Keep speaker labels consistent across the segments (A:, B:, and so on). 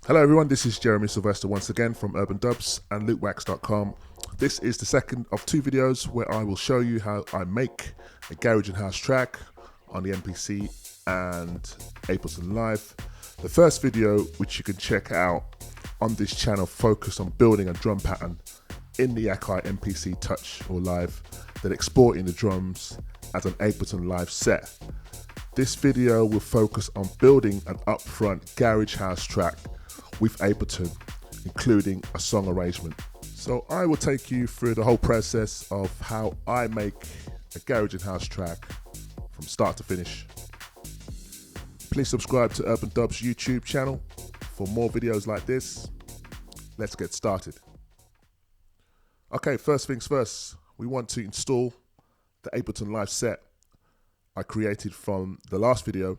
A: Hello everyone, this is Jeremy Sylvester once again from Urban Dubz and loopwax.com. This is the second of two videos where I will show you how I make a garage and house track on the MPC and Ableton Live. The first video, which you can check out on this channel, focused on building a drum pattern in the Akai MPC Touch or Live, then exporting the drums as an Ableton Live set. This video will focus on building an upfront garage house track with Ableton, including a song arrangement. So I will take you through the whole process of how I make a garage and house track from start to finish. Please subscribe to Urban Dubz YouTube channel for more videos like this. Let's get started. Okay, first things first, we want to install the Ableton Live set I created from the last video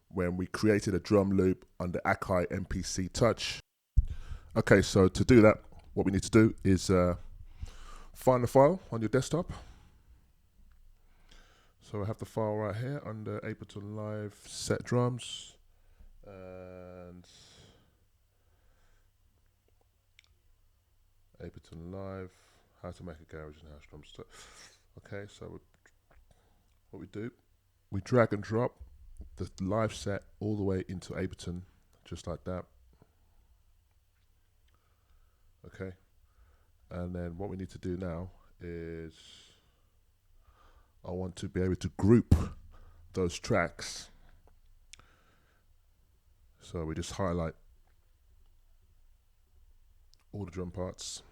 A: when we created a drum loop on the Akai MPC Touch. Okay, so to do that, what we need to do is find the file on your desktop. So I have the file right here under Ableton Live Set Drums, and Ableton Live, how to make a garage and house drum set. Okay, so what we do, we drag and drop the live set all the way into Ableton, just like that. Okay, and then what we need to do now is I want to be able to group those tracks. So we just highlight all the drum parts.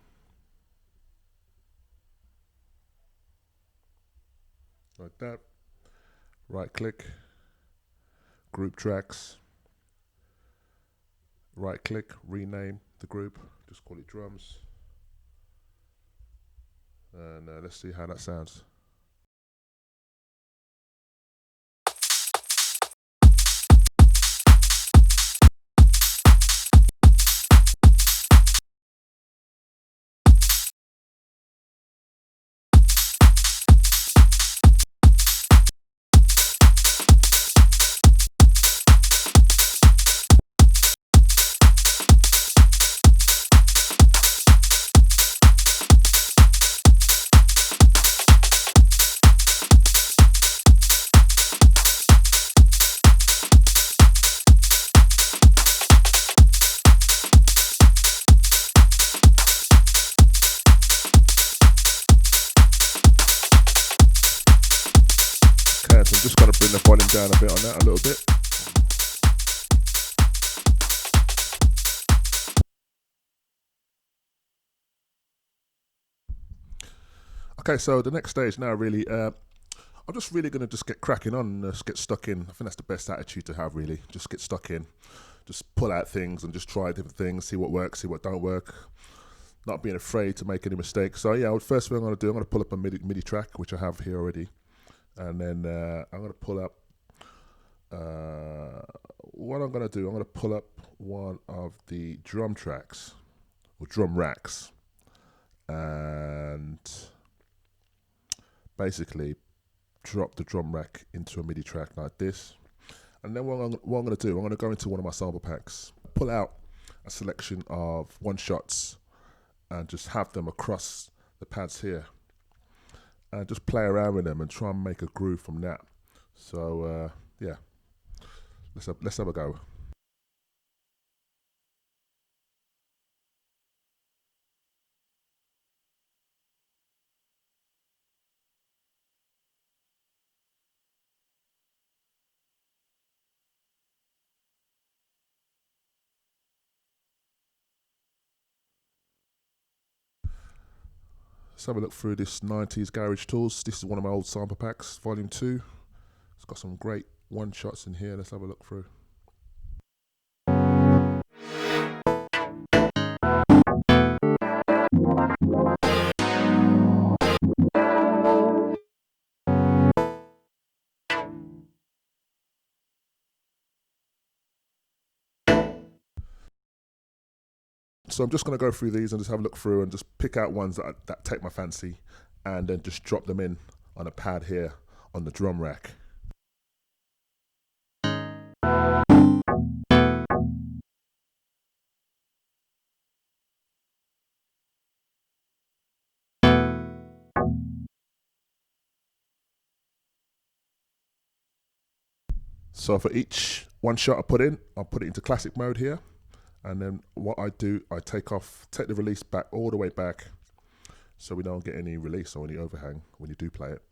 A: Like that. Right click, group tracks. Right click, rename the group, just call it drums. And let's see how that sounds. So I'm just going to bring the volume down a bit on that a little bit. Okay, so the next stage now really, I'm just really going to just get cracking on and just get stuck in. I think that's the best attitude to have, really. Just get stuck in, just pull out things and just try different things, see what works, see what don't work. Not being afraid to make any mistakes. So yeah, first thing I'm going to do, I'm going to pull up a MIDI track, which I have here already. And then I'm going to pull up, what I'm going to do, I'm going to pull up one of the drum tracks, or drum racks, and basically drop the drum rack into a MIDI track like this. And then what I'm going to do, I'm going to go into one of my sample packs, pull out a selection of one-shots, and just have them across the pads here. And just play around with them and try and make a groove from that. So yeah, let's have a go. Let's have a look through this 90s Garage Tools. This is one of my old sample packs, volume 2. It's got some great one-shots in here. Let's have a look through. So I'm just going to go through these and just have a look through and just pick out ones that take my fancy and then just drop them in on a pad here on the drum rack. So for each one shot I put in, I'll put it into classic mode here. And then what I do, I take the release back all the way back so we don't get any release or any overhang when you do play it.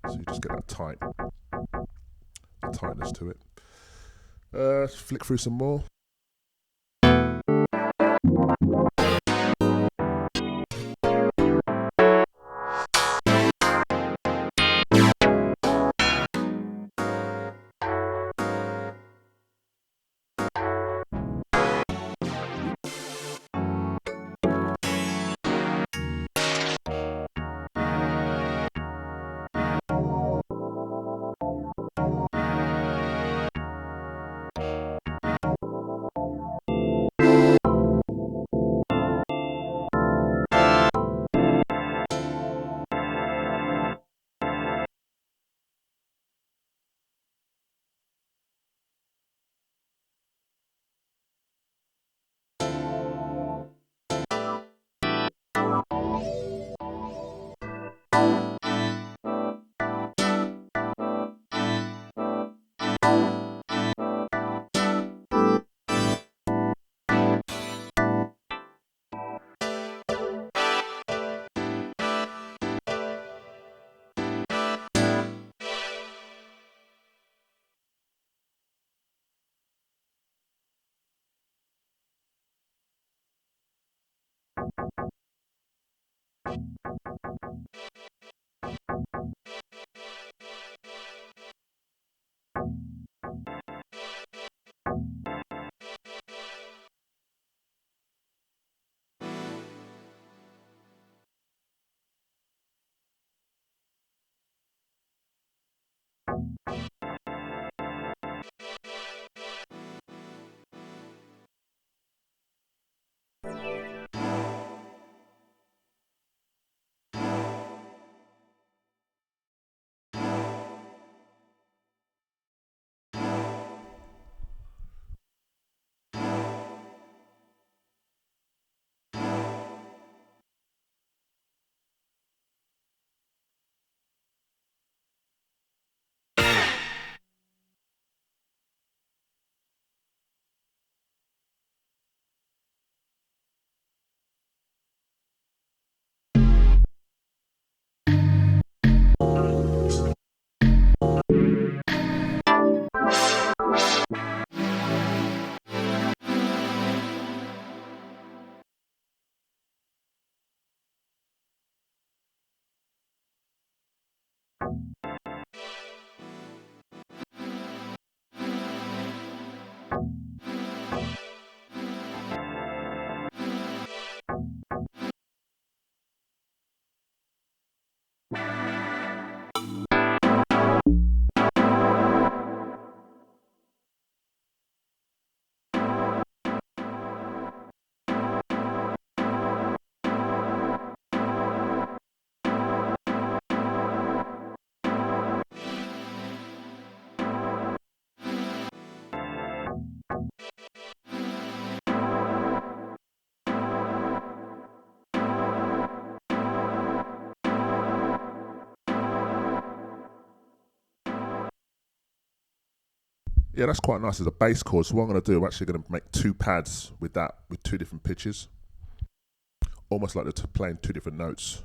A: So you just get that tightness to it. Flick through some more. Yeah, that's quite nice as a bass chord. So what I'm going to do, I'm actually going to make two pads with that, with two different pitches. Almost like they're playing two different notes.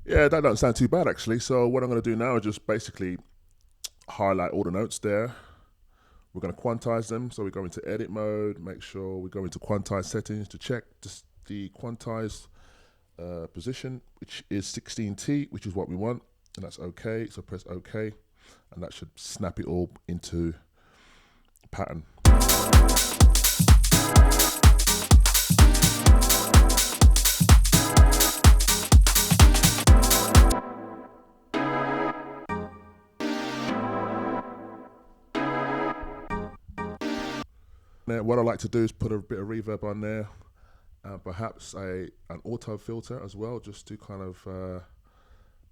A: Yeah, that doesn't sound too bad actually. So what I'm going to do now is just basically highlight all the notes there. We're going to quantize them. So we go into edit mode, make sure we go into quantize settings to check the quantized position, which is 16T, which is what we want. And that's okay. So press OK. And that should snap it all into pattern. Now, what I like to do is put a bit of reverb on there, perhaps an auto filter as well, just to kind of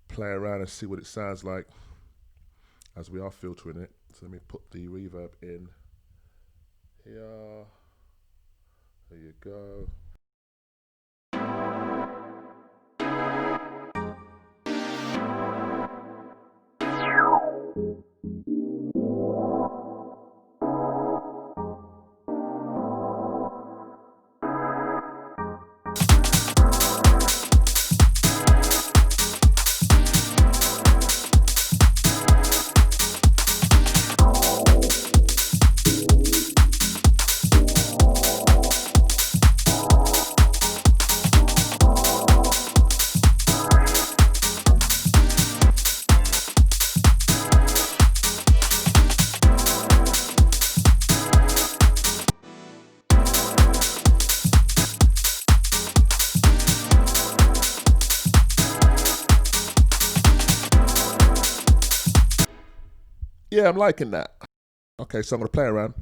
A: play around and see what it sounds like as we are filtering it. So let me put the reverb in here. There you go. Yeah, I'm liking that. Okay, so I'm going to play around,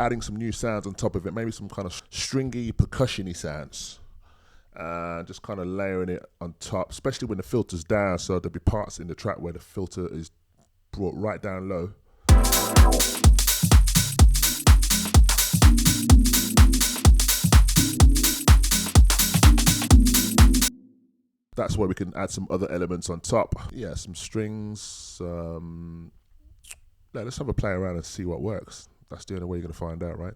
A: adding some new sounds on top of it, maybe some kind of stringy, percussion-y sounds. Just kind of layering it on top, especially when the filter's down, so there'll be parts in the track where the filter is brought right down low. That's where we can add some other elements on top. Yeah, some strings, let's have a play around and see what works. That's the only way you're going to find out, right?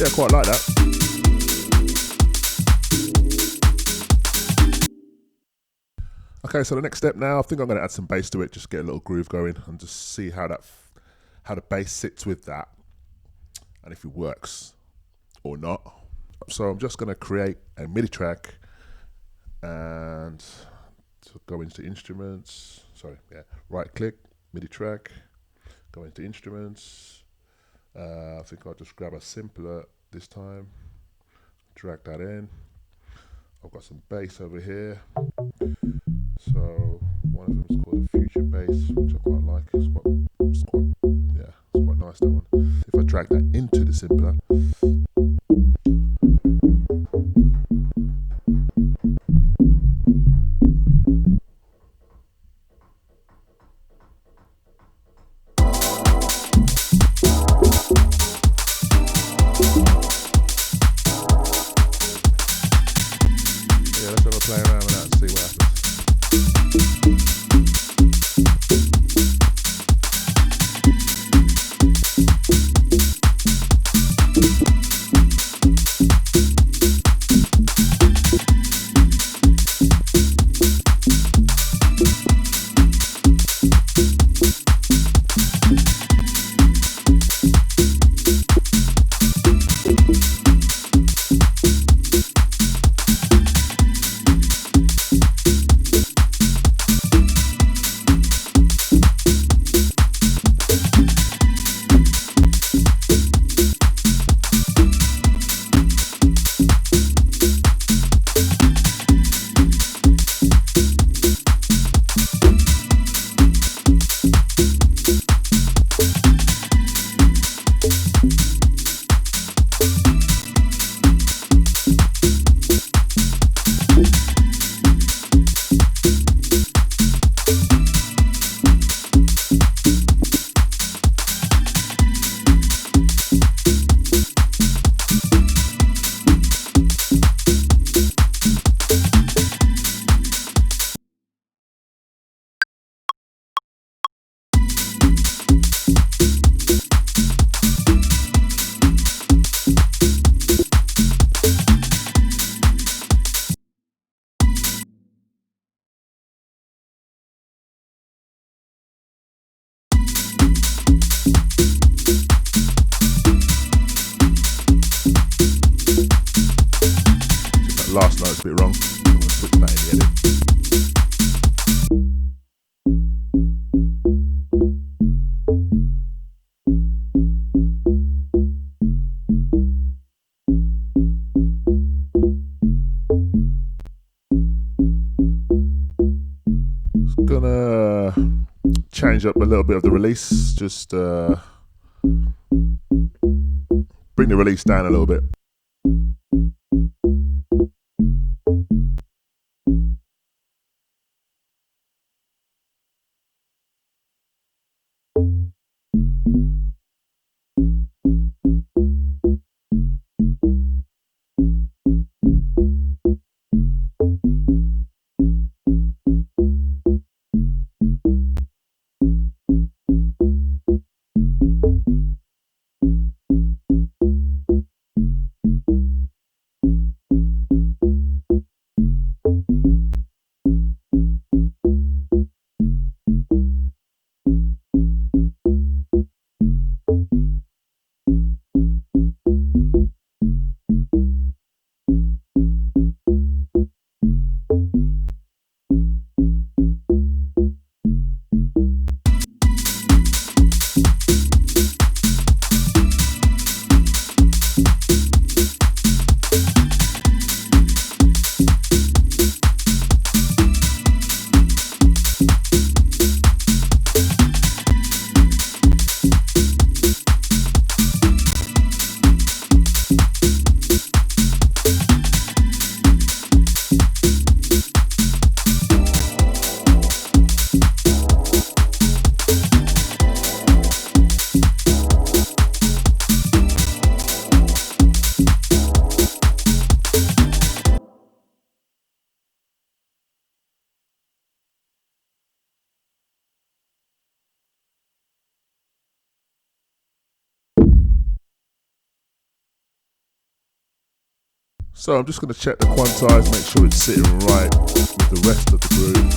A: Yeah, quite like that. Okay, so the next step now, I think I'm going to add some bass to it, just get a little groove going and just see how the bass sits with that and if it works or not. So I'm just going to create a MIDI track and to go into instruments. Sorry, yeah, right click, MIDI track, go into instruments. I think I'll just grab a simpler this time, drag that in. I've got some bass over here. So one of them is called a future bass, which I quite like. It's quite nice, that one. If I drag that into the simpler, yeah, let's have a play around with that and see what happens. Last note's a bit wrong. I'm going to switch that in the edit. Just gonna change up a little bit of the release. Just bring the release down a little bit. So I'm just going to check the quantize, make sure it's sitting right with the rest of the groove.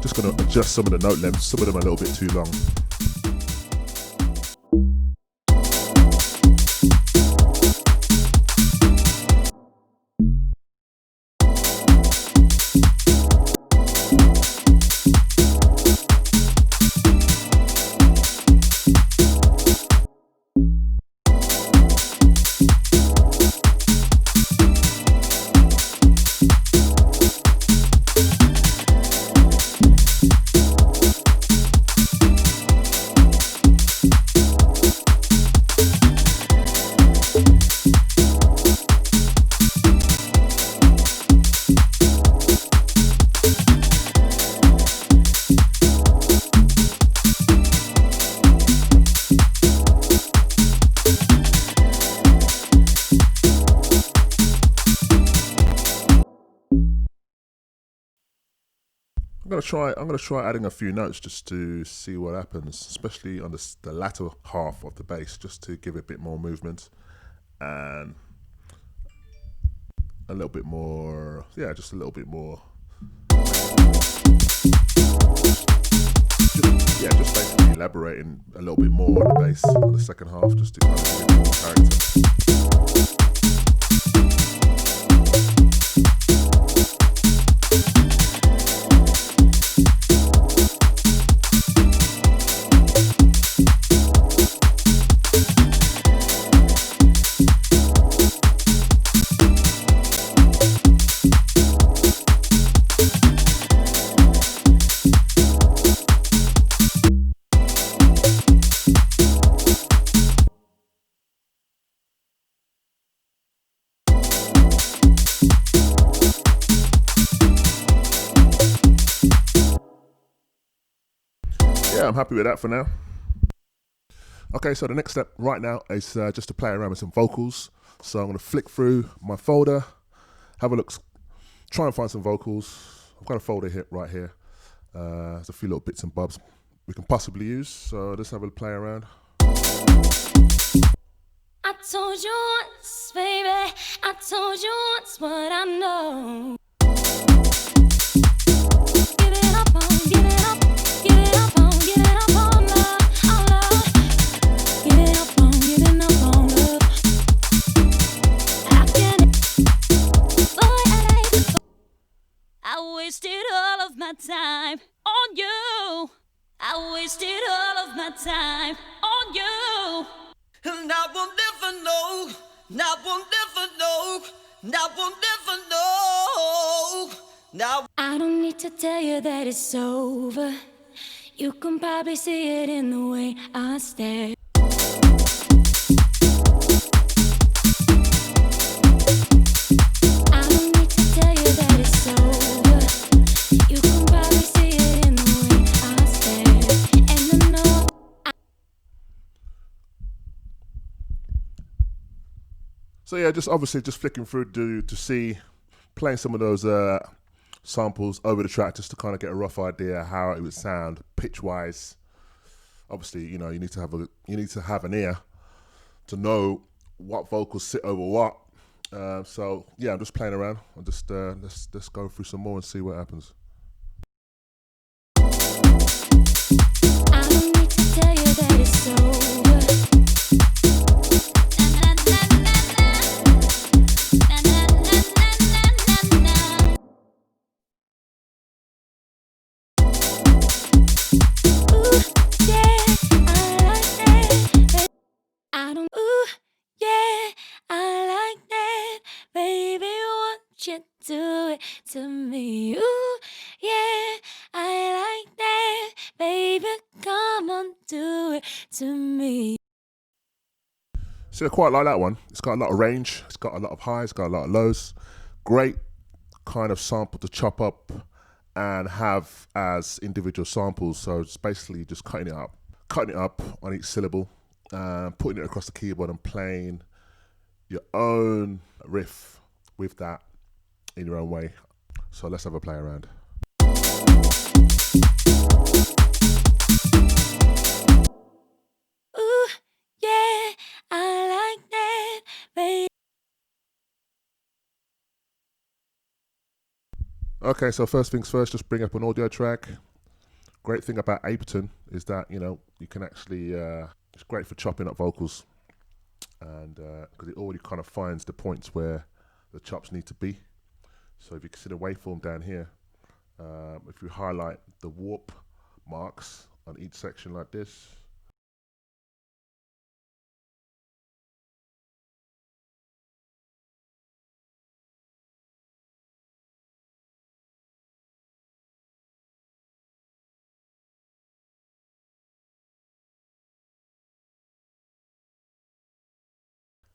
A: Just going to adjust some of the note lengths, some of them are a little bit too long. I'm gonna try adding a few notes just to see what happens, especially on the latter half of the bass, just to give it a bit more movement and a little bit more, yeah, just a little bit more. Just basically elaborating a little bit more on the bass on the second half, just to kind of give it more character. Yeah, I'm happy with that for now. Okay, so the next step right now is just to play around with some vocals. So I'm going to flick through my folder, have a look, try and find some vocals. I've got a folder here, right here. There's a few little bits and bobs we can possibly use. So let's have a play around.
B: I told you once, baby, I told you once what I know. Give it up on, give it up, give it up on, give it up on love, on love. Give it up on, giving up on love. I can't, boy, I wasted all of my time on you. I wasted all of my time on you.
C: And I will never know, and I will never know, and I will never know. Now
B: I don't need to tell you that it's over. You can probably see it in the way I stare. I don't need to tell you that it's over. You can probably see it in the way I stare. And I know
A: So yeah, just obviously just flicking through to see, playing some of those samples over the track just to kind of get a rough idea how it would sound pitch wise. Obviously, you know, you need to have an ear to know what vocals sit over what. So yeah, I'm just playing around. I'll just let's go through some more and see what happens.
B: I don't need to tell you that it's over. Do it to me, ooh, yeah, I like that, baby, come on, do it to me.
A: So I quite like that one. It's got a lot of range, it's got a lot of highs, it's got a lot of lows. Great kind of sample to chop up and have as individual samples. So it's basically just cutting it up on each syllable, putting it across the keyboard and playing your own riff with that in your own way. So let's have a play around.
B: Ooh, yeah, I like that, baby.
A: Okay, so first things first, just bring up an audio track. Great thing about Ableton is that, you know, you can actually, it's great for chopping up vocals, and because it already kind of finds the points where the chops need to be. So if you can see the waveform down here, if you highlight the warp marks on each section like this,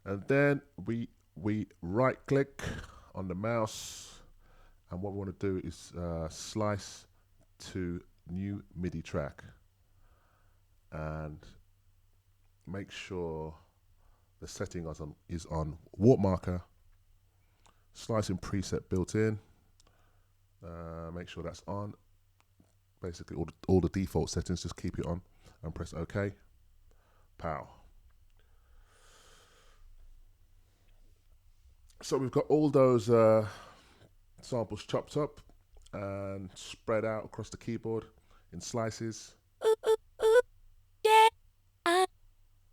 A: and then we right click on the mouse, and what we want to do is slice to new MIDI track, and make sure the setting is on warp marker, slicing preset built in, make sure that's on. Basically all the default settings, just keep it on and press OK. Pow. So we've got all those samples chopped up and spread out across the keyboard in slices.
B: Ooh, ooh, ooh, yeah, I like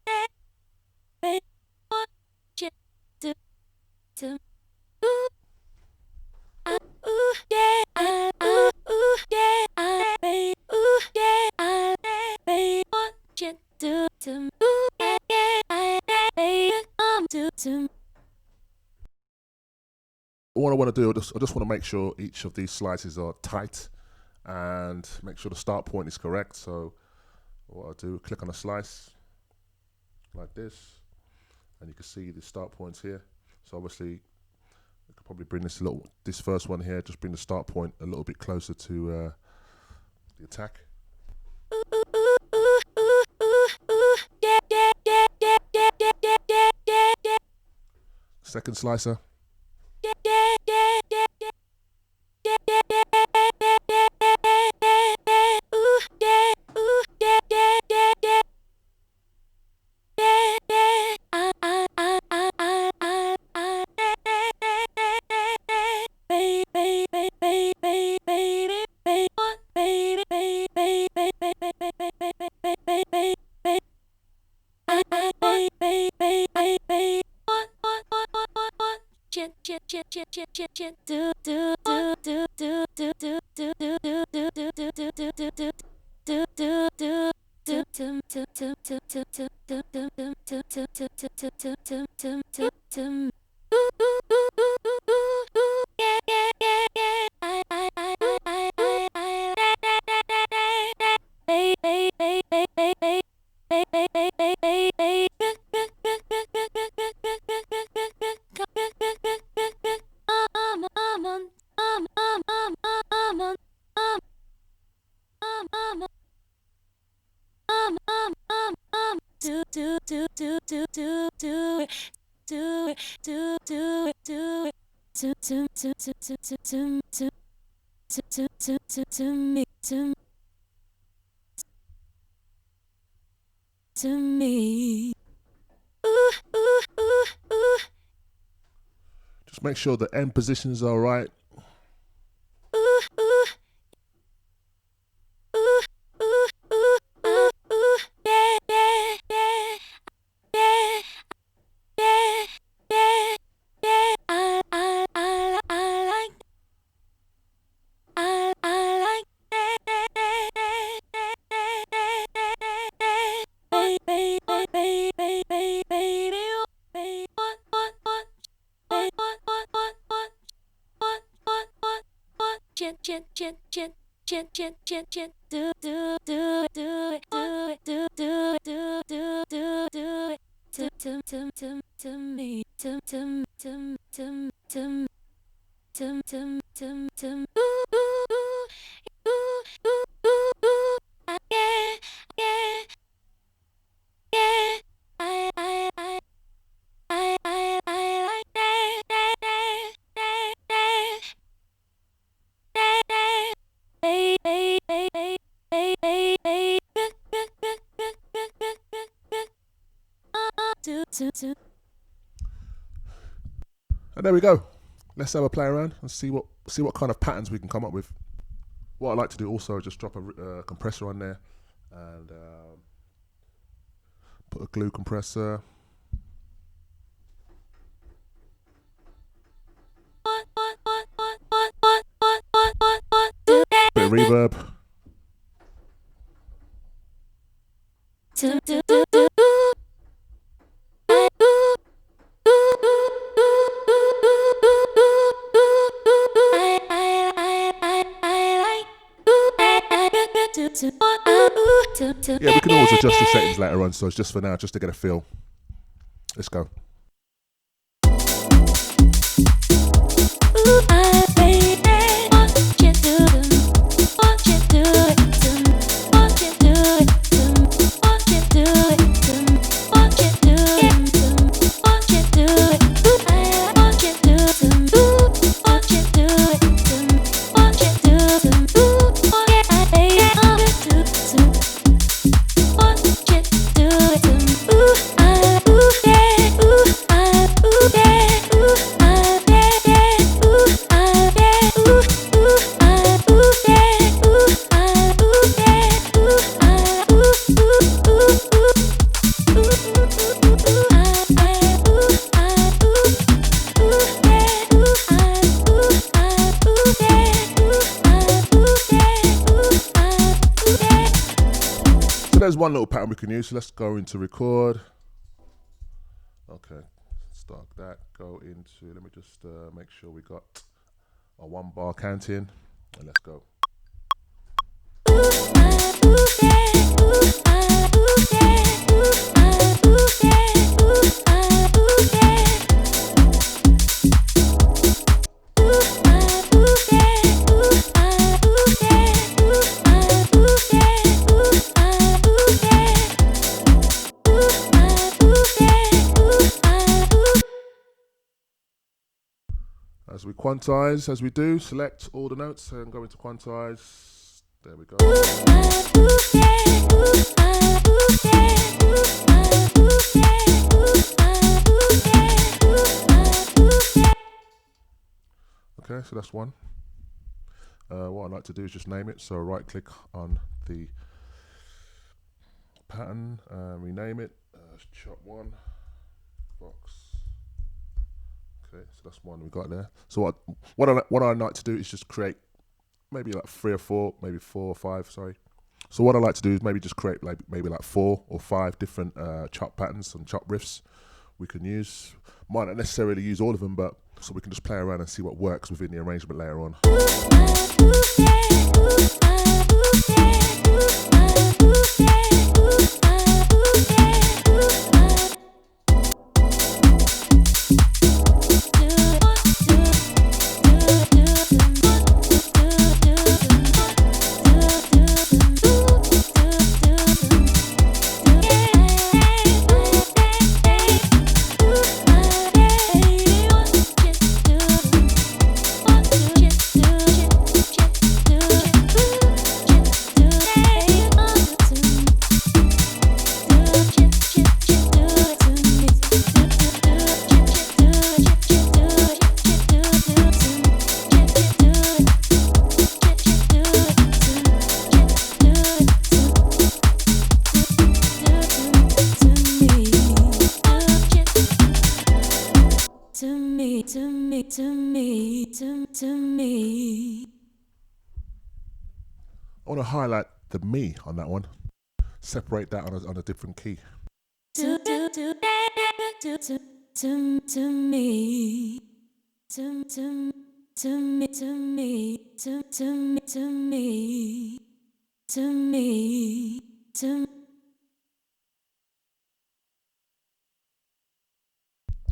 B: that, baby. Want you to ooh, ooh, yeah, ooh, yeah, baby. Ooh, yeah, baby. Want you to ooh, yeah, baby. Come to.
A: What I want to do, I just want to make sure each of these slices are tight and make sure the start point is correct. So what I'll do, click on a slice like this, and you can see the start points here. So obviously I could probably bring this first one here, just bring the start point a little bit closer to the attack. Second slicer. To me. Just make sure the end positions are right. And there we go. Let's have a play around and see what kind of patterns we can come up with. What I like to do also is just drop a compressor on there and put a glue compressor. Bit of reverb. Yeah, we can always adjust the settings later on, so it's just for now, just to get a feel. Let's go. There's one little pattern we can use. So let's go into record. Okay, start that. Go into, let me just make sure we got a 1 bar counting, and let's go. As we quantize, as we do, select all the notes and go into quantize. There we go. Okay, so that's one. What I'd like to do is just name it. So right click on the pattern, rename it, chop one, box. Okay, so that's one we got there. So what I like to do is just create maybe like 3 or 4, maybe 4 or 5, sorry. So what I like to do is maybe just create like maybe like 4 or 5 different chop patterns and chop riffs we can use. Might not necessarily use all of them, but so we can just play around and see what works within the arrangement later on. To me. I want to highlight the me on that one. Separate that on a different key. To me.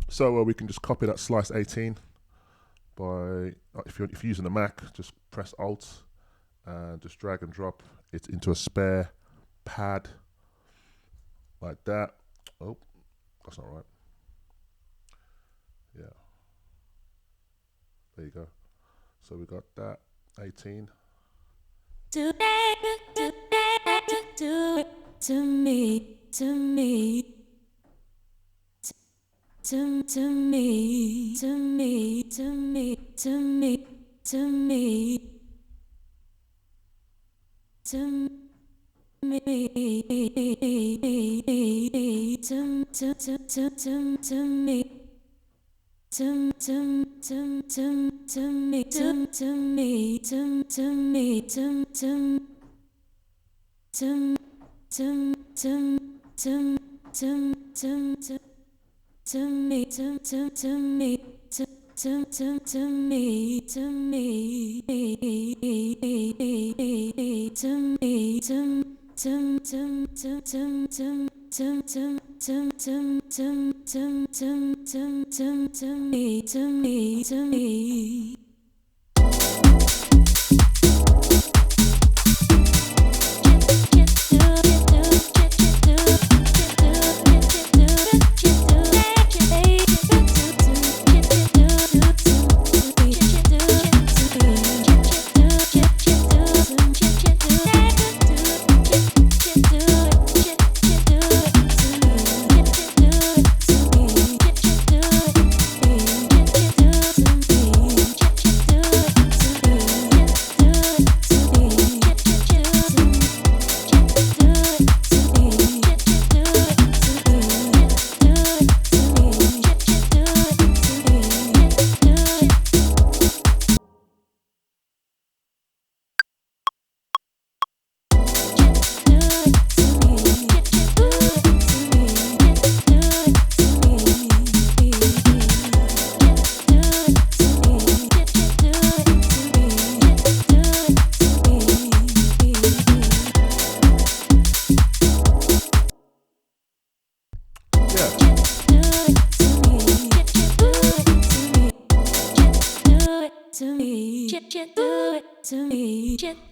A: So we can just copy that slice 18 by, if you're using a Mac, just press Alt and just drag and drop it into a spare pad like that. Oh, that's not right. Yeah. There you go. So we got that 18. To me.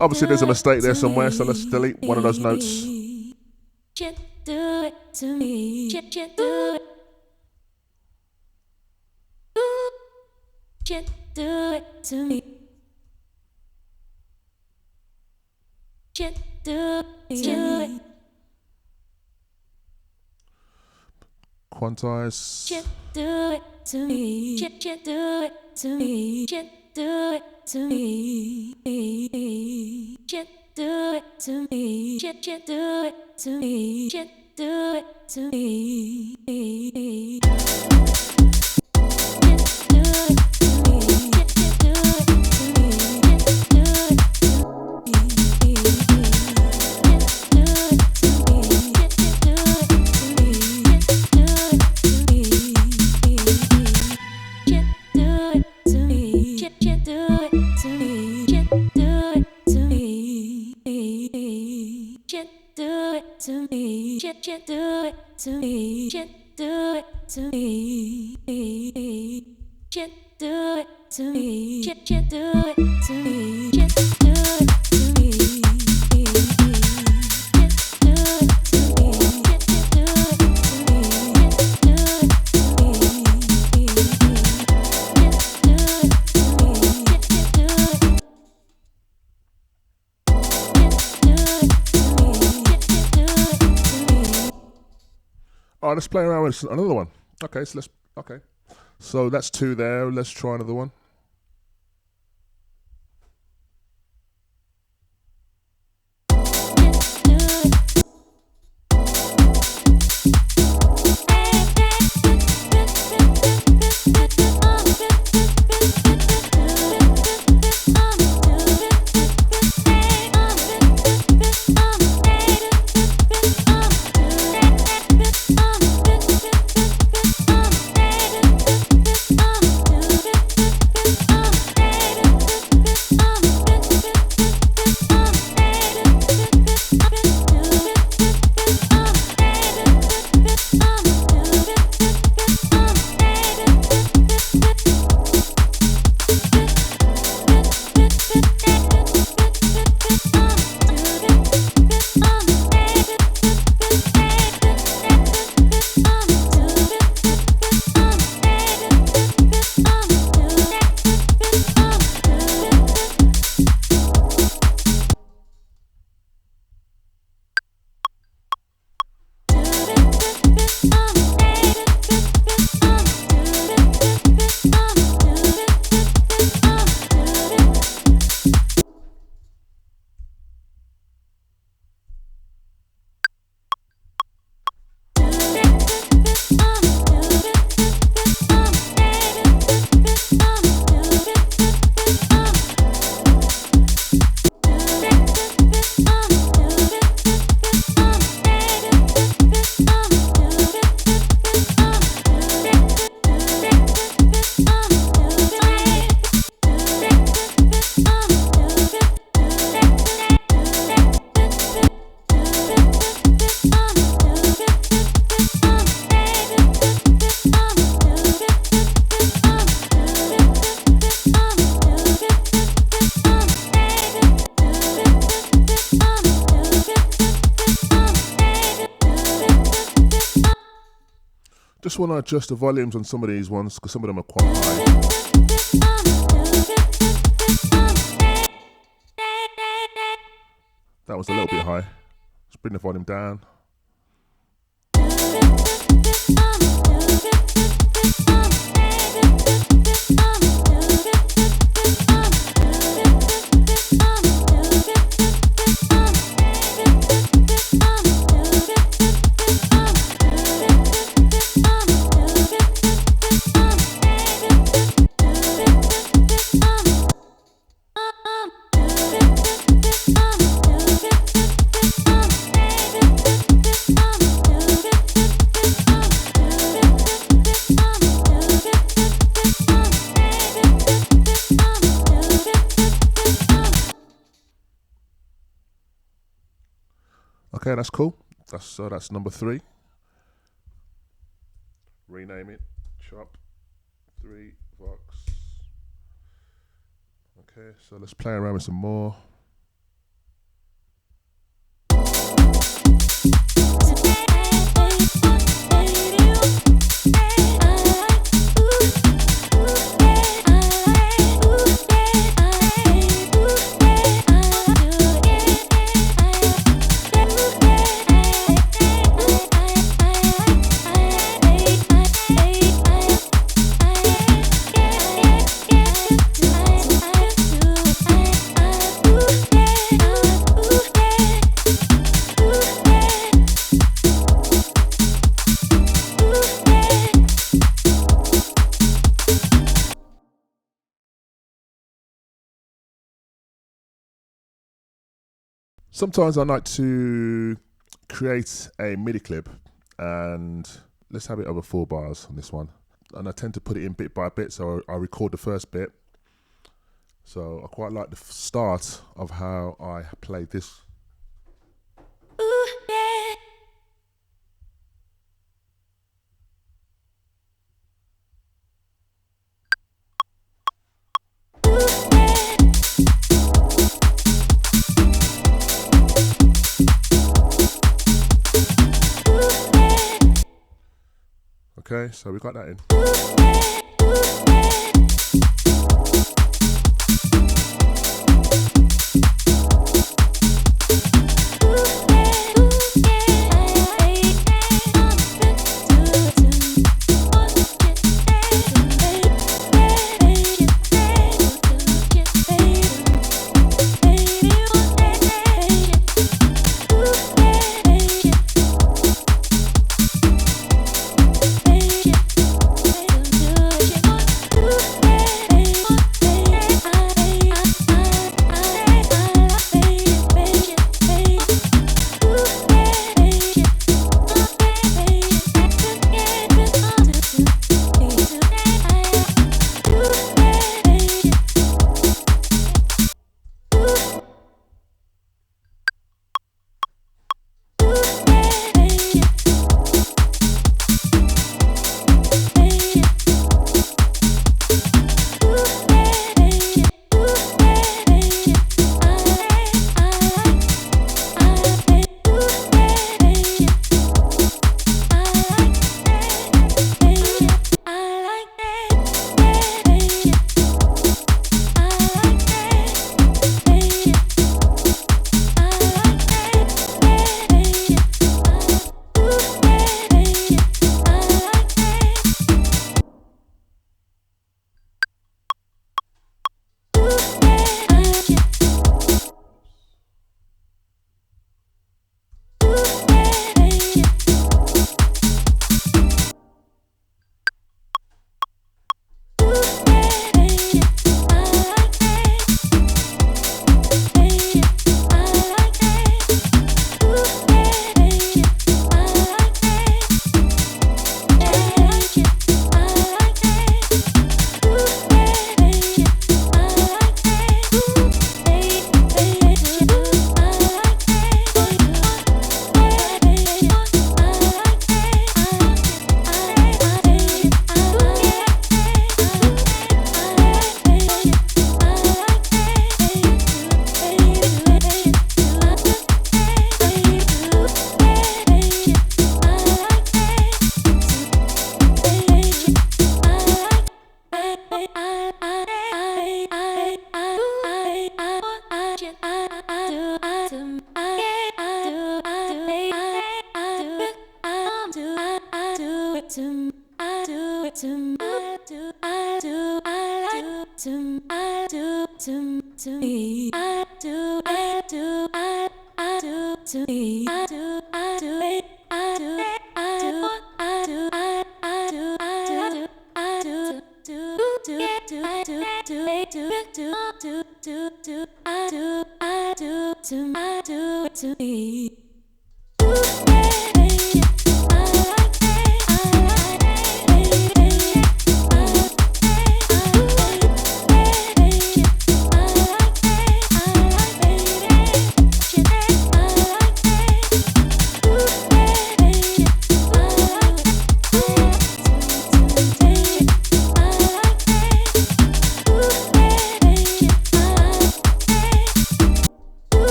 A: Obviously there's a mistake there somewhere, so let's delete one of those notes. Quantize. Alright, let's play around with another one. Okay, so that's two there. Let's try another one. Just want to adjust the volumes on some of these ones because some of them are quite high. That was a little bit high. Let's bring the volume down. Okay, that's cool. That's number 3. Rename it. Chop 3 Vox. Okay, so let's play around with some more. Sometimes I like to create a MIDI clip, and let's have it over 4 bars on this one. And I tend to put it in bit by bit, so I record the first bit. So I quite like the start of how I play this. Okay, so we got that in.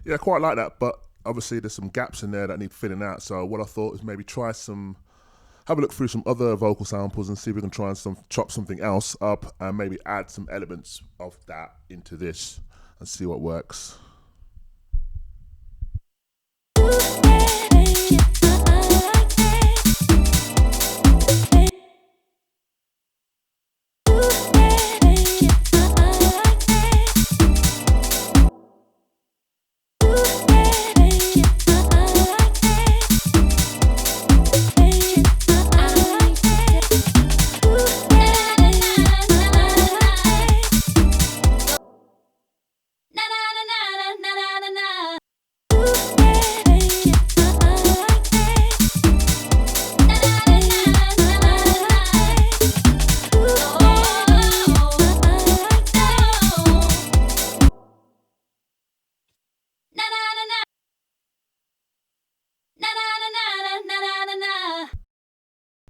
A: Yeah, I quite like that, but obviously there's some gaps in there that need filling out. So what I thought is maybe have a look through some other vocal samples and see if we can try and chop something else up and maybe add some elements of that into this and see what works.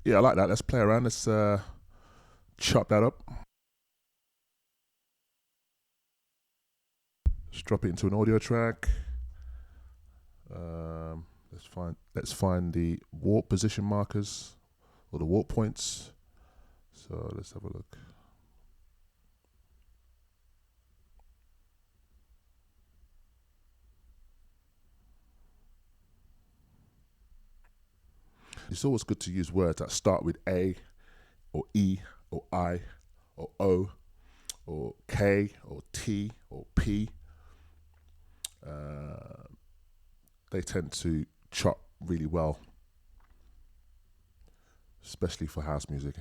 A: Yeah, I like that. Let's play around. Let's chop that up. Let's drop it into an audio track. Let's find the warp position markers or the warp points. So let's have a look. It's always good to use words that start with A or E or I or O or K or T or P. They tend to chop really well, especially for house music.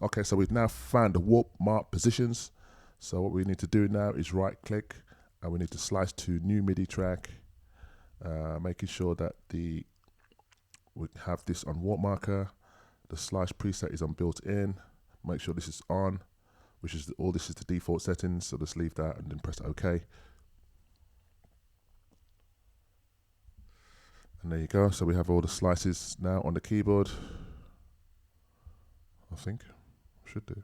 A: Okay, so we've now found the warp mark positions. So what we need to do now is right click and we need to slice to new MIDI track, making sure that we have this on warp marker. The slice preset is on built-in. Make sure this is on, which is all this is the default settings. So just leave that and then press OK. And there you go. So we have all the slices now on the keyboard. I think should do.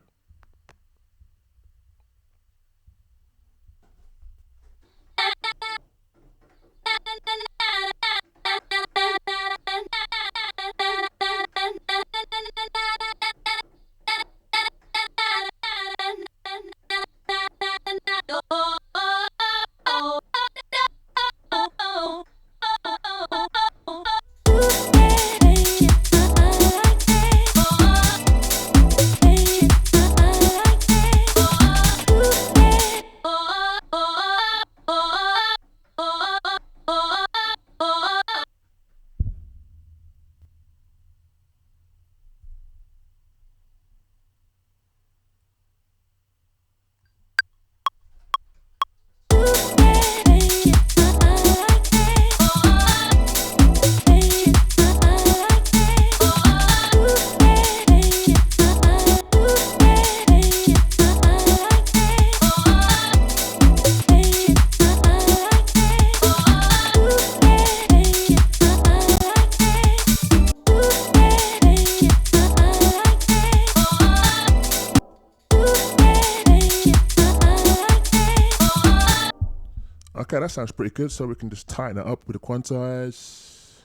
A: Okay, that sounds pretty good. So we can just tighten it up with the quantize.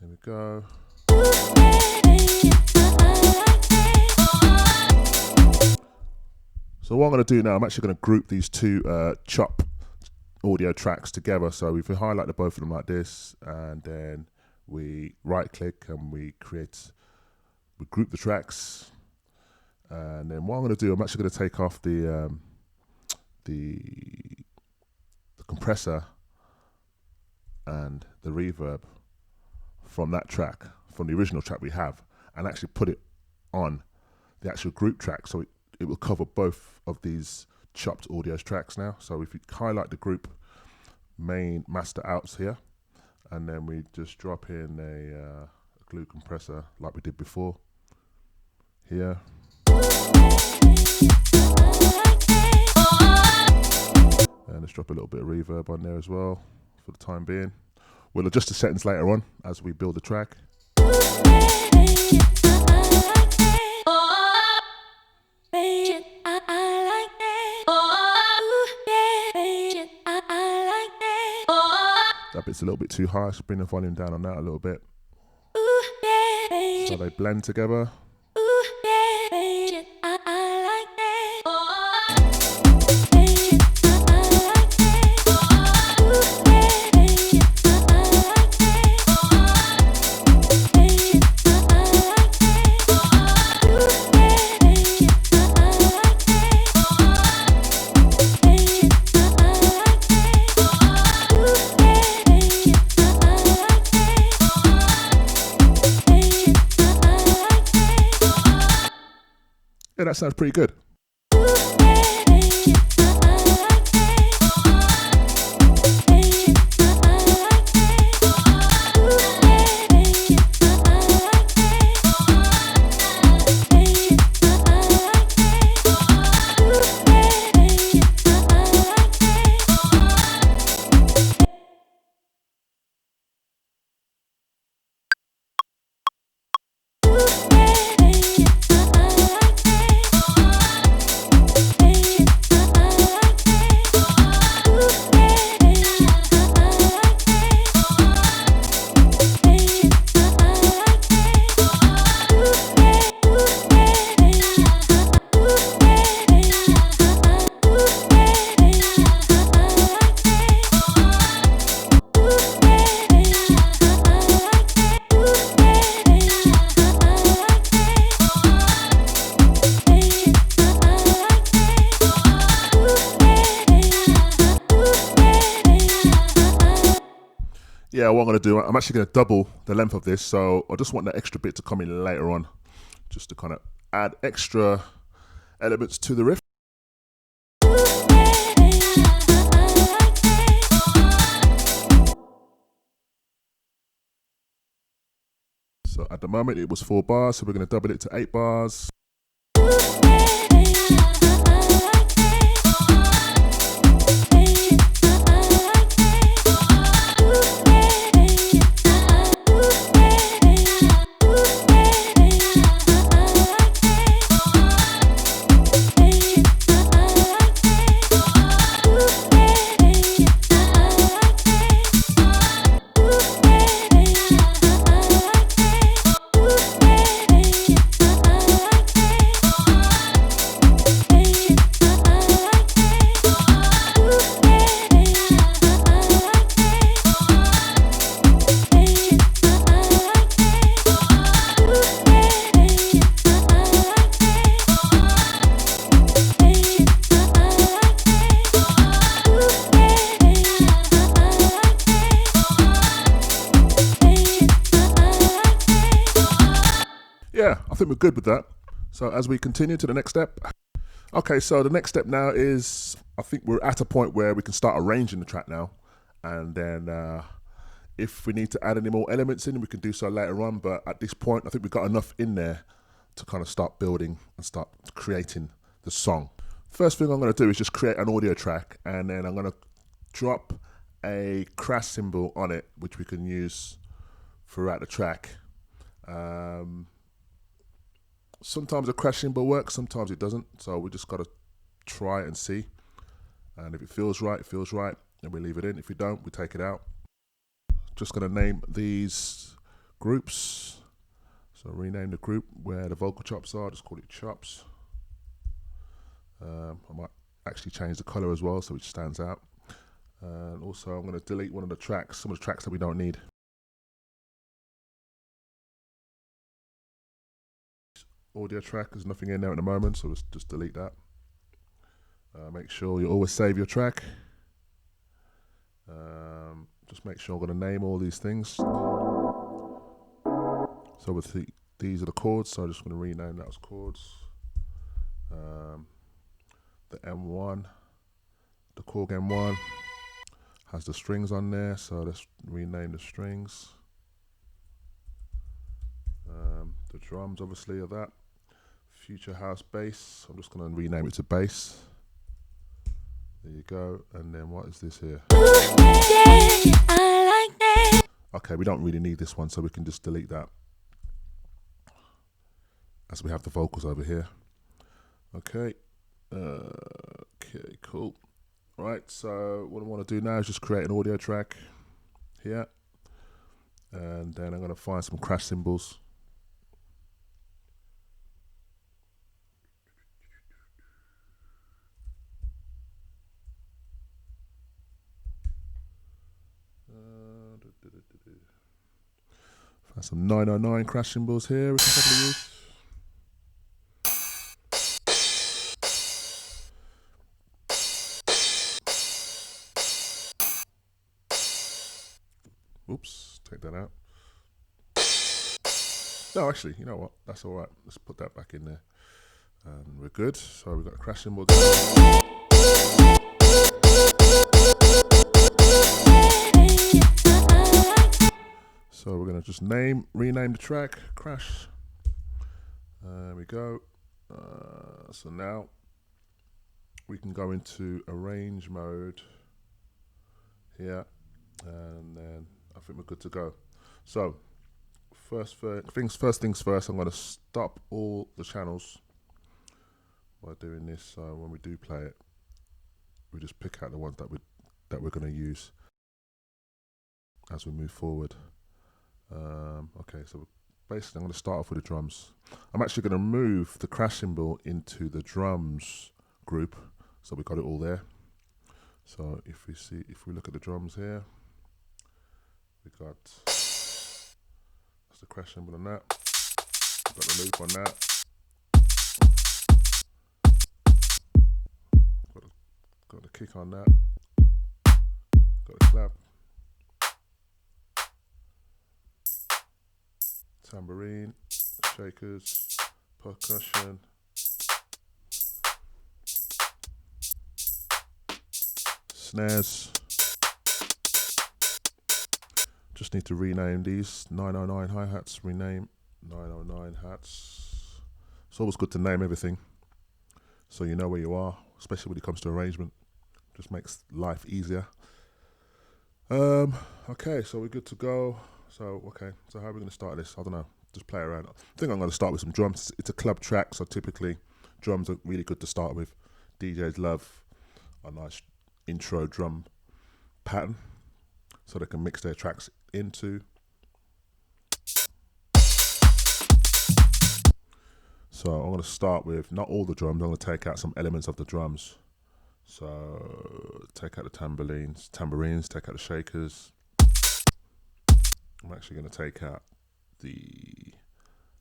A: There we go. So what I'm going to do now, I'm actually going to group these two chop audio tracks together. So if we highlight the both of them like this, and then we right click and we group the tracks. And then what I'm going to do, I'm actually going to take off the compressor and the reverb from that track, from the original track we have, and actually put it on the actual group track, so it will cover both of these chopped audio tracks now. So if you highlight the group main master outs here, and then we just drop in a glue compressor like we did before here. And let's drop a little bit of reverb on there as well for the time being. We'll adjust the settings later on as we build the track. That bit's a little bit too high, so bring the volume down on that a little bit. So they blend together. Yeah, that sounds pretty good. Yeah, what I'm going to do, I'm actually going to double the length of this, so I just want that extra bit to come in later on, just to kind of add extra elements to the riff. So at the moment it was 4 bars, so we're going to double it to 8 bars. Yeah, I think we're good with that. So as we continue to the next step. Okay, so the next step now is, I think we're at a point where we can start arranging the track now. And then if we need to add any more elements in, we can do so later on. But at this point, I think we've got enough in there to kind of start building and start creating the song. First thing I'm going to do is just create an audio track, and then I'm going to drop a crash cymbal on it, which we can use throughout the track. Sometimes a crash cymbal works, sometimes it doesn't. So we just got to try it and see. And if it feels right, it feels right. and we leave it in. If we don't, we take it out. Just going to name these groups. So rename the group where the vocal chops are, just call it chops. I might actually change the color as well so it stands out. And also I'm going to delete one of the tracks, some of the tracks that we don't need. Audio track, there's nothing in there at the moment, so let's just delete that. Make sure you always save your track. Just make sure I'm going to name all these things. So with these are the chords, so I'm just going to rename that as chords. The M1, the Korg M1 has the strings on there, so let's rename the strings. The drums obviously are that. Future House Bass, I'm just going to rename it to Bass. There you go, and then what is this here? Okay, we don't really need this one, so we can just delete that, as we have the vocals over here. Okay, okay, cool. Right, so what I want to do now is just create an audio track here, and then I'm going to find some crash cymbals. Find some 909 crash cymbals here we can probably use. Oops, take that out. No, actually, you know what? That's all right. Let's put that back in there. And we're good. So we've got a crash cymbal. So we're going to just rename the track, Crash. There we go. So now we can go into arrange mode here, and then I think we're good to go. So first things first, I'm going to stop all the channels by doing this. So when we do play it, we just pick out the ones that we're going to use as we move forward. Okay, so basically I'm going to start off with the drums. I'm actually going to move the crash cymbal into the drums group, so we got it all there. So if we look at the drums here, we got, that's the crash cymbal on that, we've got the loop on that, got the kick on that, got the clap, tambourine, shakers, percussion, snares. Just need to rename these 909 hi-hats, rename 909 hats. It's always good to name everything so you know where you are, especially when it comes to arrangement. Just makes life easier. Okay, so we're good to go. So, okay, so how are we going to start this? I don't know, just play around. I think I'm going to start with some drums. It's a club track, so typically drums are really good to start with. DJs love a nice intro drum pattern so they can mix their tracks into. So I'm going to start with not all the drums, I'm going to take out some elements of the drums. So take out the tambourines, take out the shakers. I'm actually going to take out the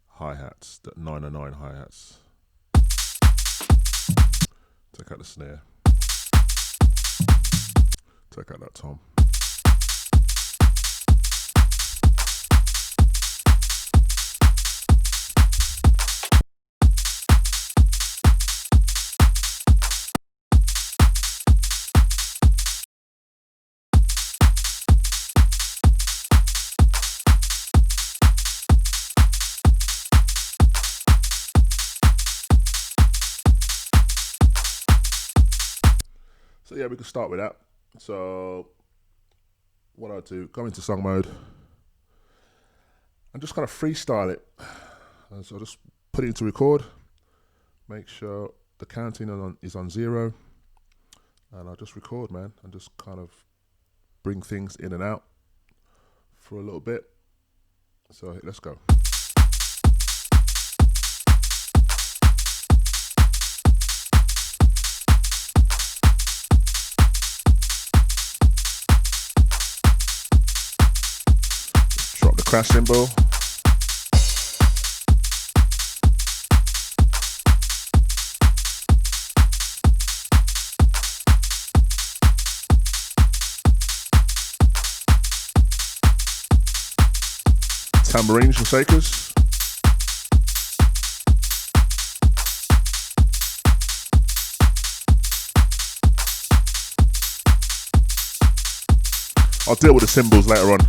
A: hi-hats, the 909 hi-hats. Take out the snare. Take out that tom. So yeah, we can start with that. So what I'll do, go into song mode and just kind of freestyle it. And so just put it into record, make sure the counting is on 0, and I'll just record, man, and just kind of bring things in and out for a little bit. So let's go. Drop the crash cymbal. Tambourines and shakers. I'll deal with the cymbals later on.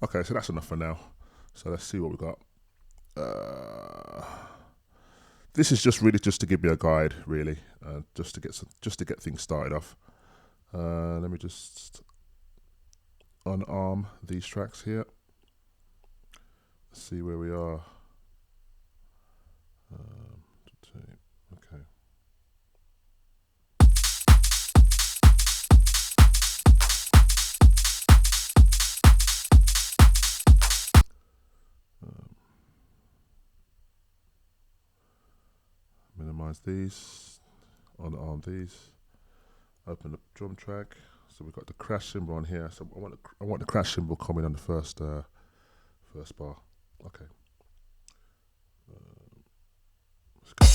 A: Okay, so that's enough for now. So let's see what we got. This is just to give you a guide, really, just to get things started off. Let me just unarm these tracks here. Let's see where we are. Okay. Minimize these, unarm these, open the drum track. So we've got the crash cymbal on here. So I want the crash cymbal coming on the first bar. Okay. Let's go.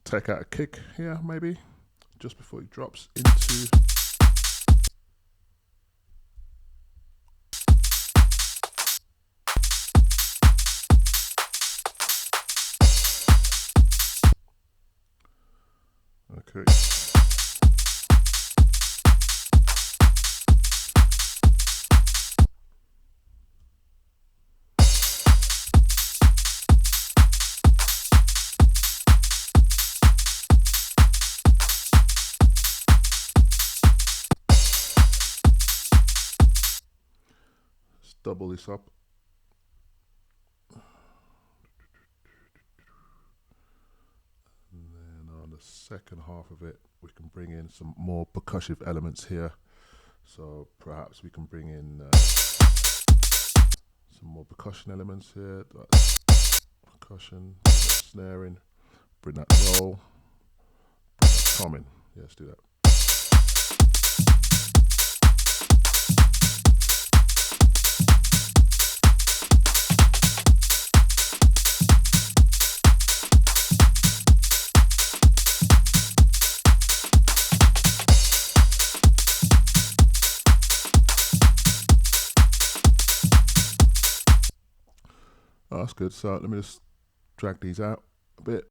A: Take out a kick here, maybe, just before he drops into. Okay. Double this up. And then on the second half of it, we can bring in some more percussive elements here. So perhaps we can bring in some more percussion elements here. Percussion, snaring, bring that roll, bring that tom in. Yeah, let's do that. Oh, that's good. So let me just drag these out a bit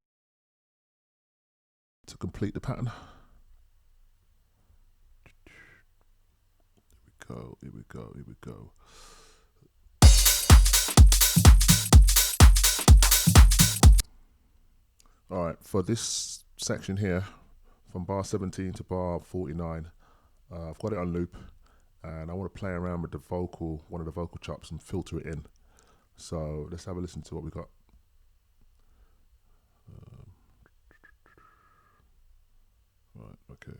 A: to complete the pattern. Here we go. All right, for this section here, from bar 17 to bar 49, I've got it on loop, and I want to play around with one of the vocal chops and filter it in. So let's have a listen to what we got. Right, okay.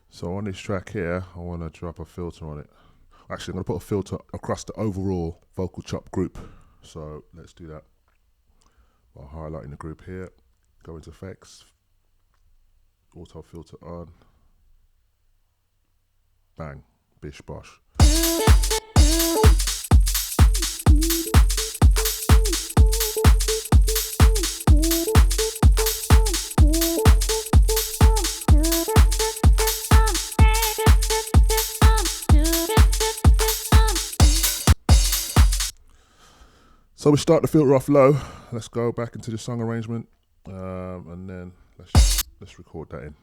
A: So on this track here, I want to drop a filter on it. Actually, I'm going to put a filter across the overall vocal chop group. So let's do that. By highlighting the group here, go into effects, auto filter on. Bang, bish bosh. So we start the filter off low. Let's go back into the song arrangement, and then let's record that in.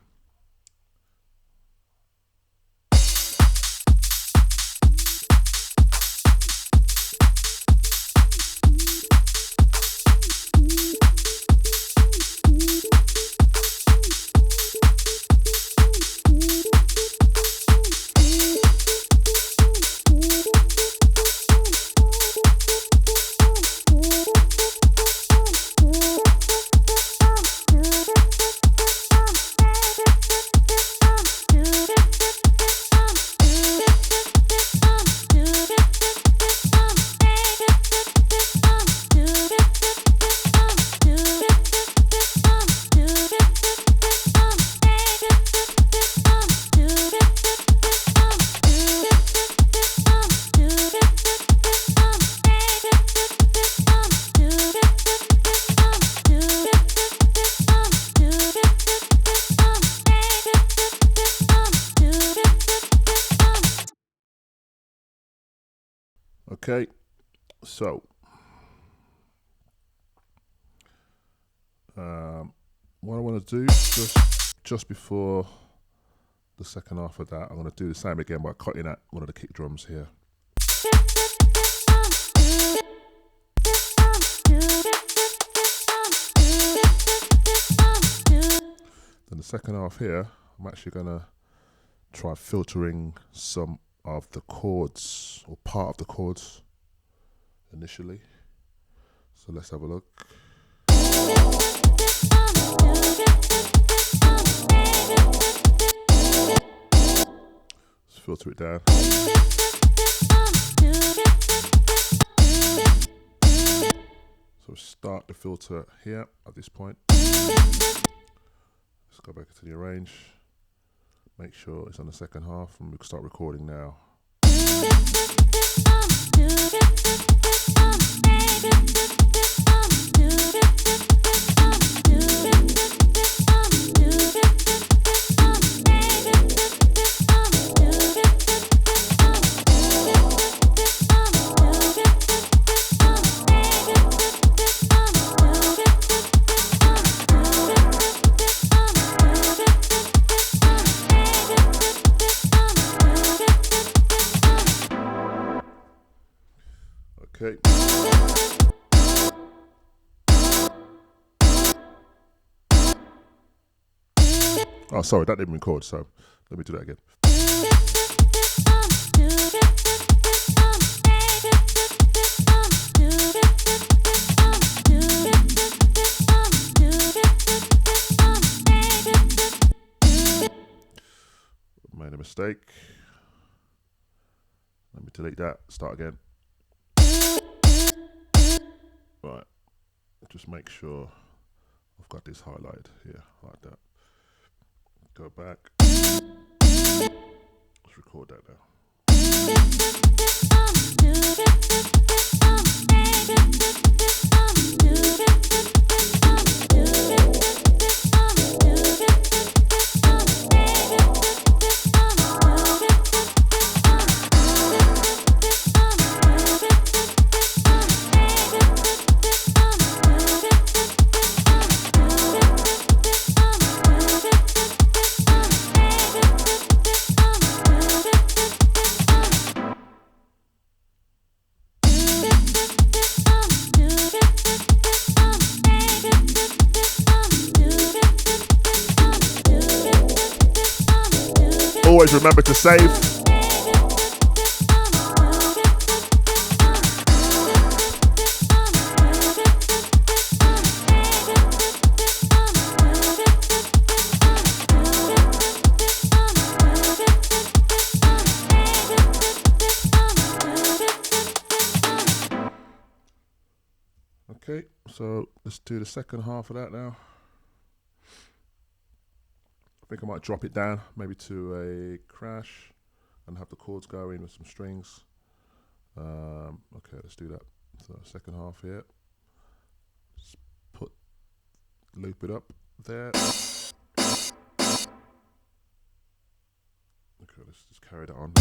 A: Okay, so what I want to do just before the second half of that, I'm going to do the same again by cutting out one of the kick drums here. Then the second half here, I'm actually going to try filtering some of the chords, or part of the chords initially. So let's have a look. Let's filter it down. So start the filter here at this point. Let's go back into the arrange. Make sure it's on the second half, and we can start recording now. Okay. Oh, sorry, that didn't record, so let me do that again. Made a mistake. Let me delete that, start again. Right, just make sure I've got this highlighted here, like that. Go back. Let's record that now. Always remember to save. Okay, so let's do the second half of that now. I think I might drop it down, maybe to a crash, and have the chords going with some strings. Okay, let's do that. So second half here. Just loop it up there. Okay, let's just carry that on.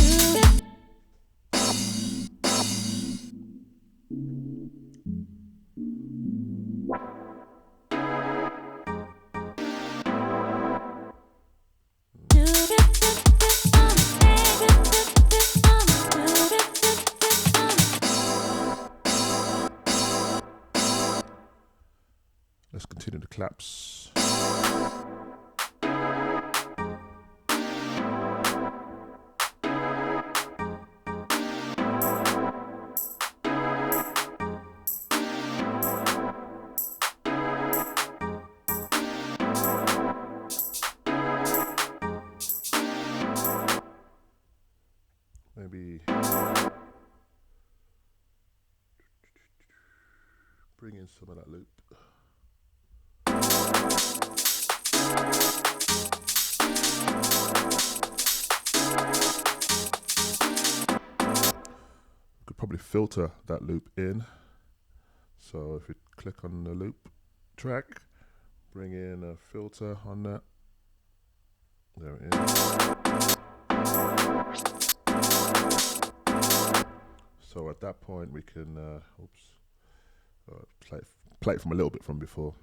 A: Let's continue the claps. Maybe bring in some of that loop. Could probably filter that loop in. So if we click on the loop track, bring in a filter on that. There it is. So at that point we can play it from a little bit from before.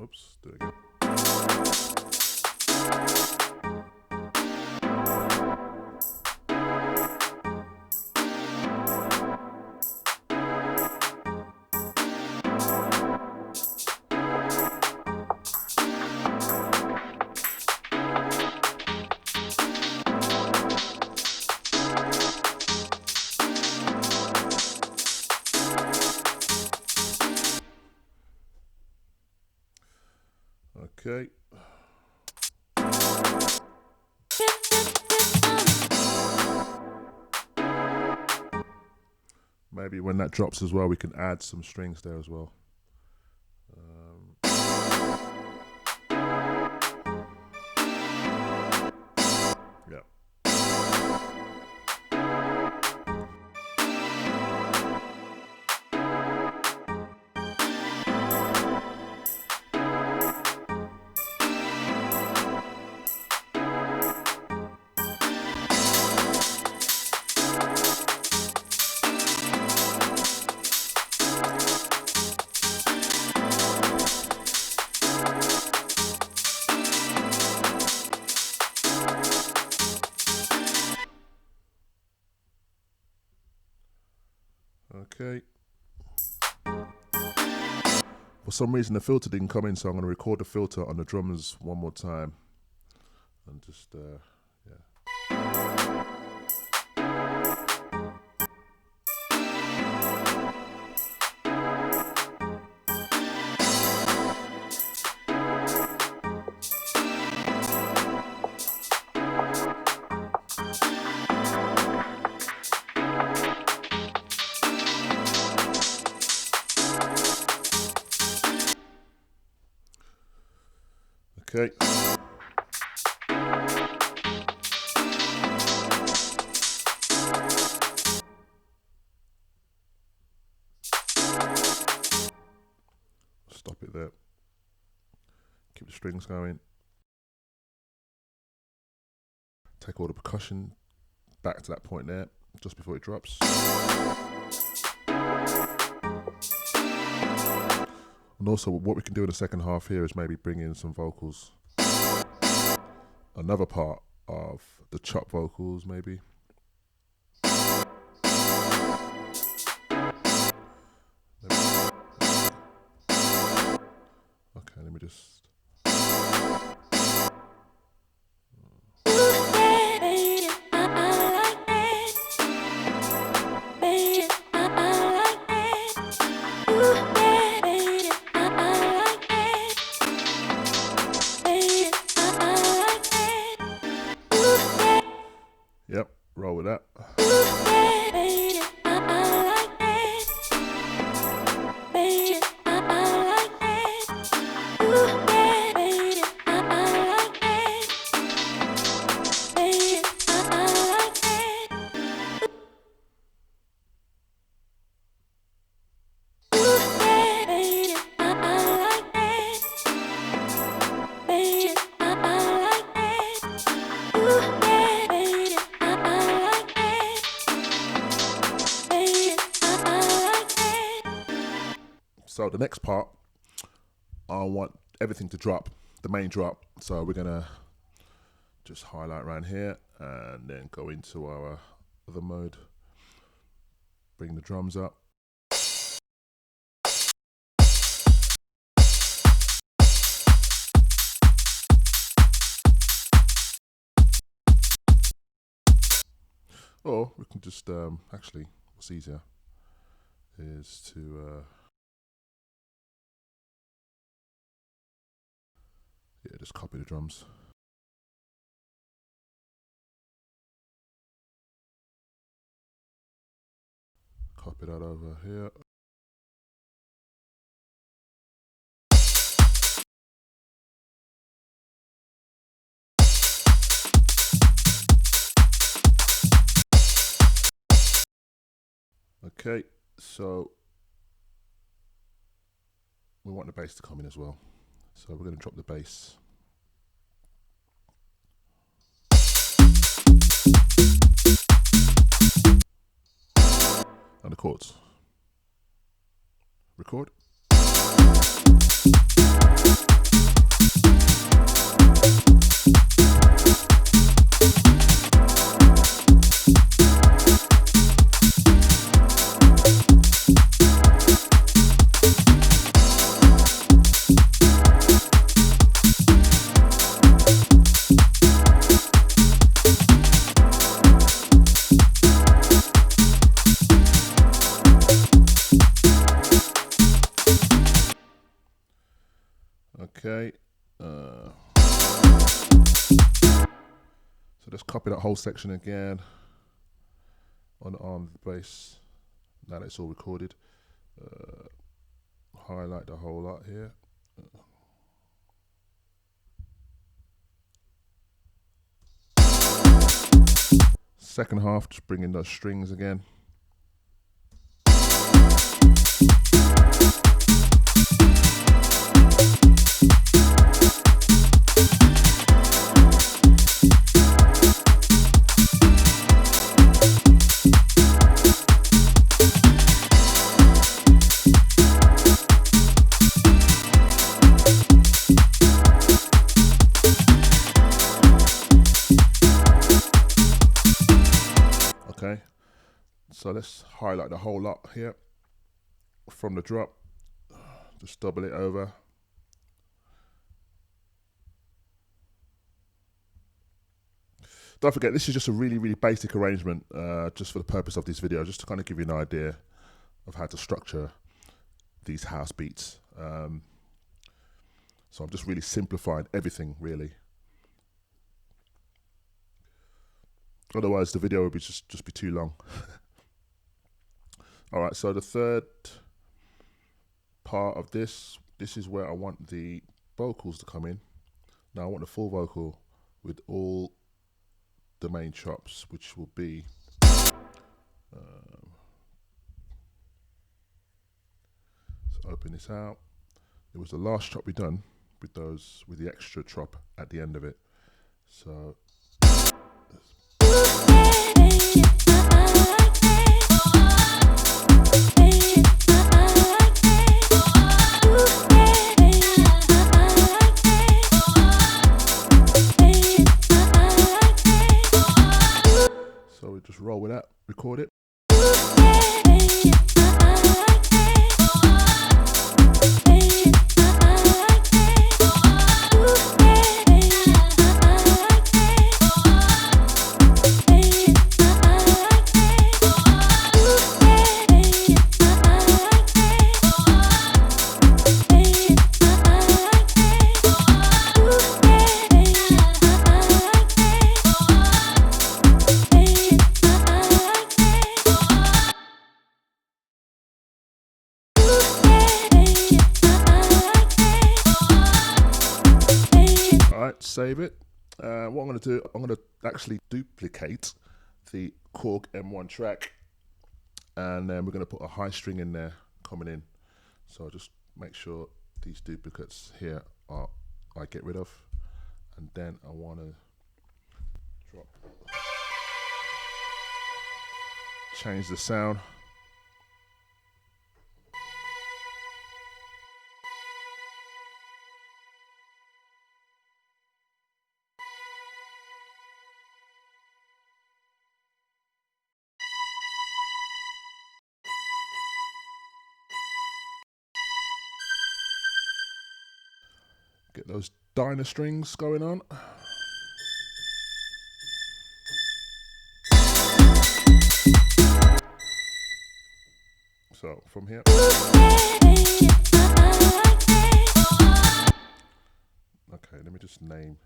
A: Oops, do it again. Okay. Maybe when that drops as well, we can add some strings there as well. Yeah. Okay. For some reason the filter didn't come in, so I'm going to record the filter on the drums one more time and just yeah. Okay. Stop it there. Keep the strings going. Take all the percussion back to that point there, just before it drops. And also what we can do in the second half here is maybe bring in some vocals. Another part of the chop vocals maybe. Okay, let me just... So the next part, I want everything to drop, the main drop. So we're gonna just highlight around here and then go into our other mode. Bring the drums up. Or we can just, actually, what's easier is to, yeah, just copy the drums. Copy that over here. Okay, so we want the bass to come in as well. So we're going to drop the bass. And the chords. Record. Okay, so let's copy that whole section again on the arm of the bass. Now that it's all recorded, highlight the whole lot here. Second half, just bring in those strings again. Okay, so let's highlight the whole lot here from the drop. Just double it over. Don't forget, this is just a really, really basic arrangement, just for the purpose of this video, just to kind of give you an idea of how to structure these house beats. So I'm just really simplifying everything, really. Otherwise, the video would be just be too long. All right, so the third part of this is where I want the vocals to come in. Now I want the full vocal with all the main chops, which will be let's open this out. It was the last chop we done with the extra chop at the end of it. So we just roll with that, record it. Save it. What I'm going to do, I'm going to actually duplicate the Korg M1 track, and then we're going to put a high string in there coming in. So just make sure these duplicates here I get rid of, and then I want to change the sound. Get those diner strings going on. So from here. Okay, let me just name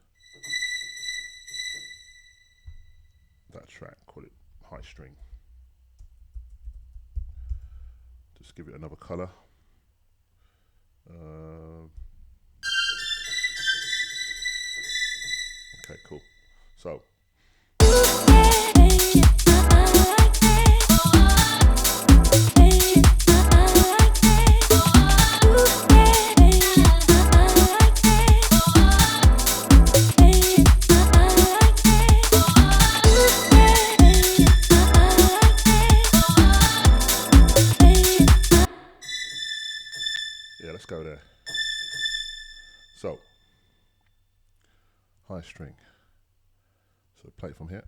A: that track, call it high string. Just give it another color. Okay, cool. So yeah, let's go there. So high string. So play it from here.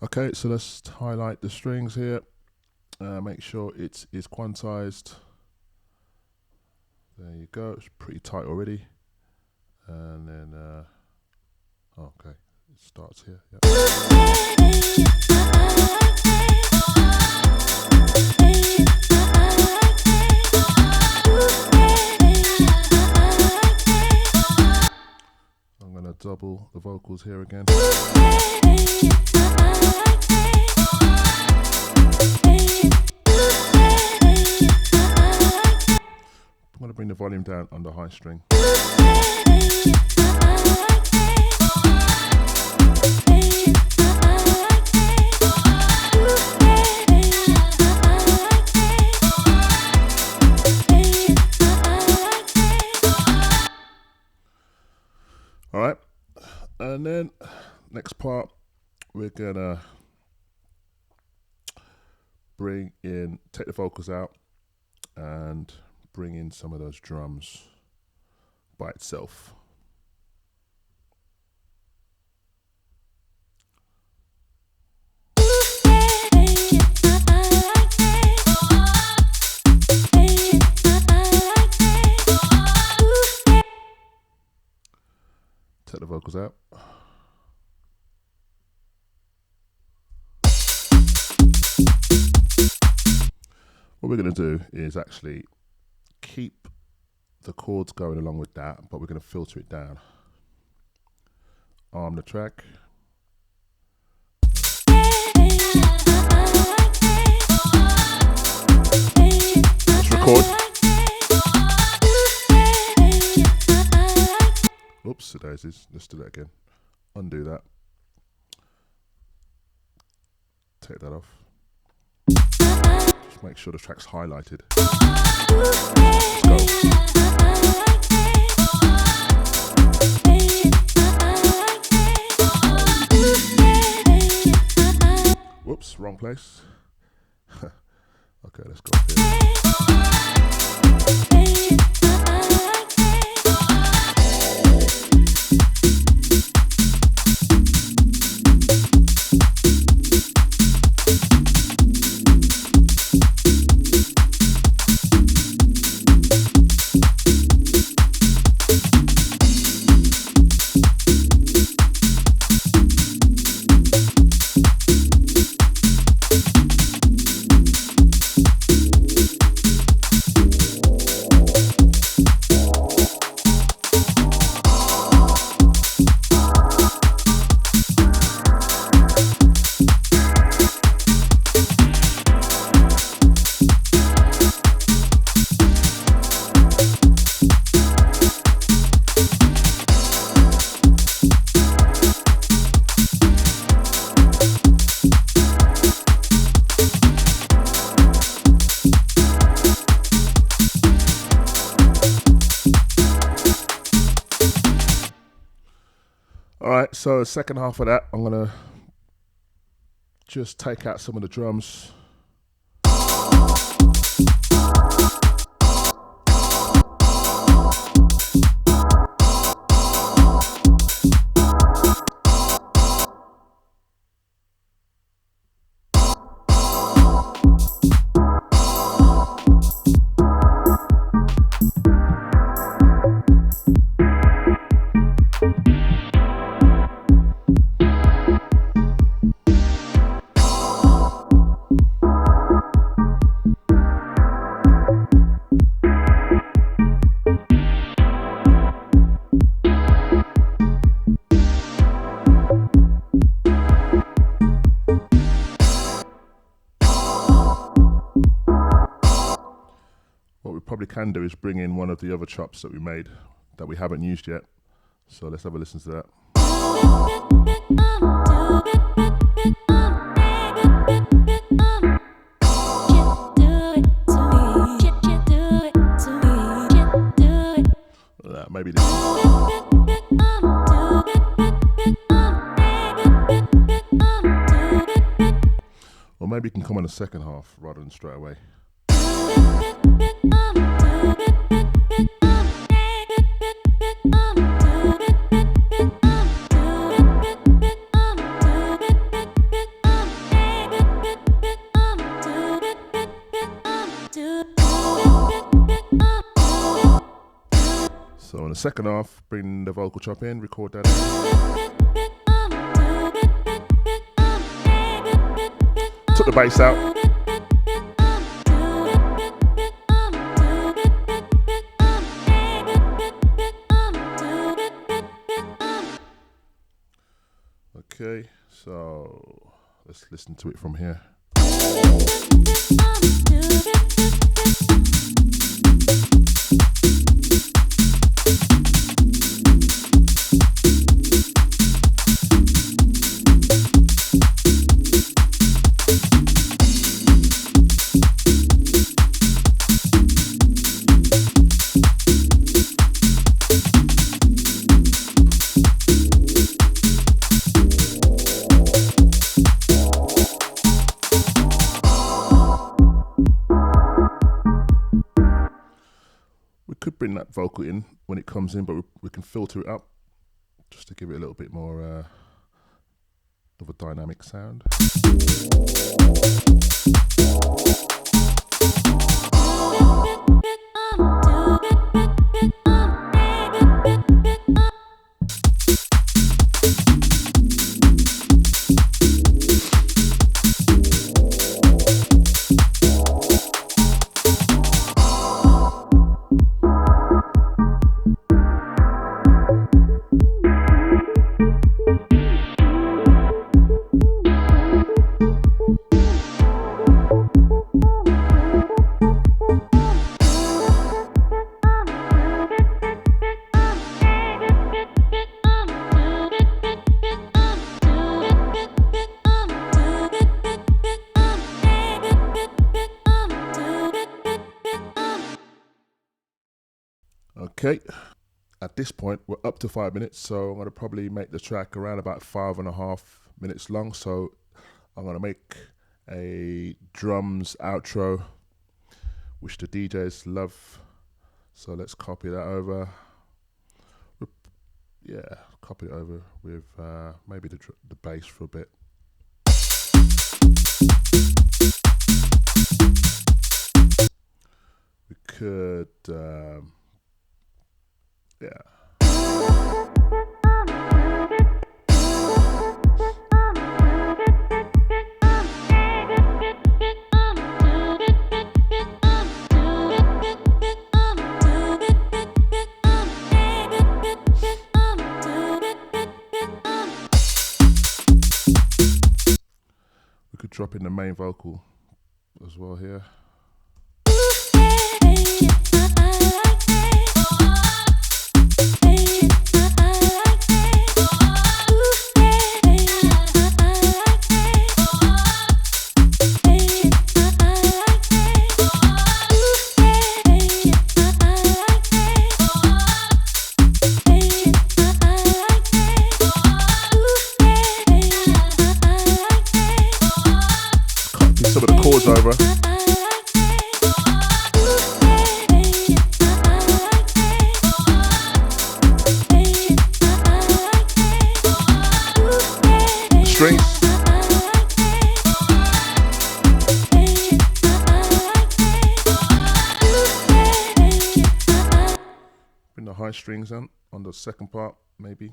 A: Okay, so let's highlight the strings here. Make sure it is quantized. There you go. It's pretty tight already. And then, okay, it starts here. Yep. I'm gonna double the vocals here again. I'm going to bring the volume down on the high string. All right, and then next part, we're going to take the vocals out and bring in some of those drums by itself. Take the vocals out. What we're going to do is actually keep the chords going along with that, but we're going to filter it down. Arm the track. Let's record. Oops, daisies. Let's do that again. Undo that. Take that off. Just make sure the track's highlighted. Let's go. Whoops, wrong place. Okay, let's go up here. So second half of that, I'm gonna just take out some of the drums. Probably can do is bring in one of the other chops that we made that we haven't used yet. So let's have a listen to that. Maybe this. Or maybe it can come on the second half rather than straight away. So in the second half, bring the vocal chop in, record that in. Took the bass out. Okay, so let's listen to it from here. Bring that vocal in when it comes in, but we can filter it up just to give it a little bit more of a dynamic sound. Okay, at this point we're up to 5 minutes, so I'm going to probably make the track around about 5.5 minutes long. So I'm going to make a drums outro, which the DJs love. So let's copy that over. Yeah, copy it over with maybe the bass for a bit. We could, yeah. We could drop in the main vocal as well here. high strings on the second part, maybe.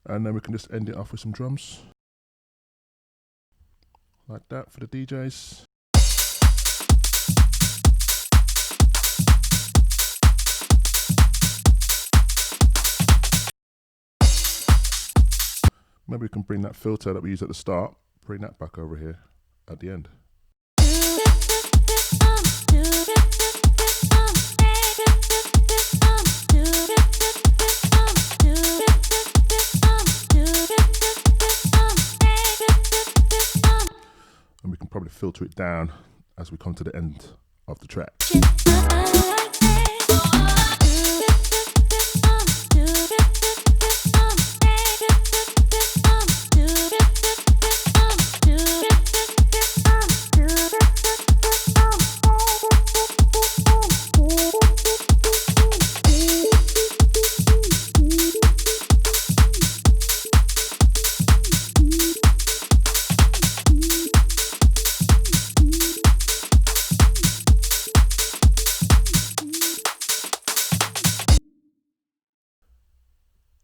A: And then we can just end it off with some drums. Like that for the DJs. Maybe we can bring that filter that we used at the start, bring that back over here at the end. And we can probably filter it down as we come to the end of the track.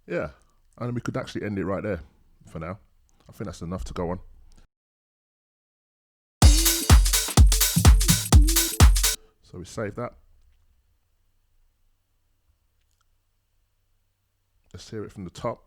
A: Yeah, and we could actually end it right there for now. I think that's enough to go on. So we save that. Let's hear it from the top.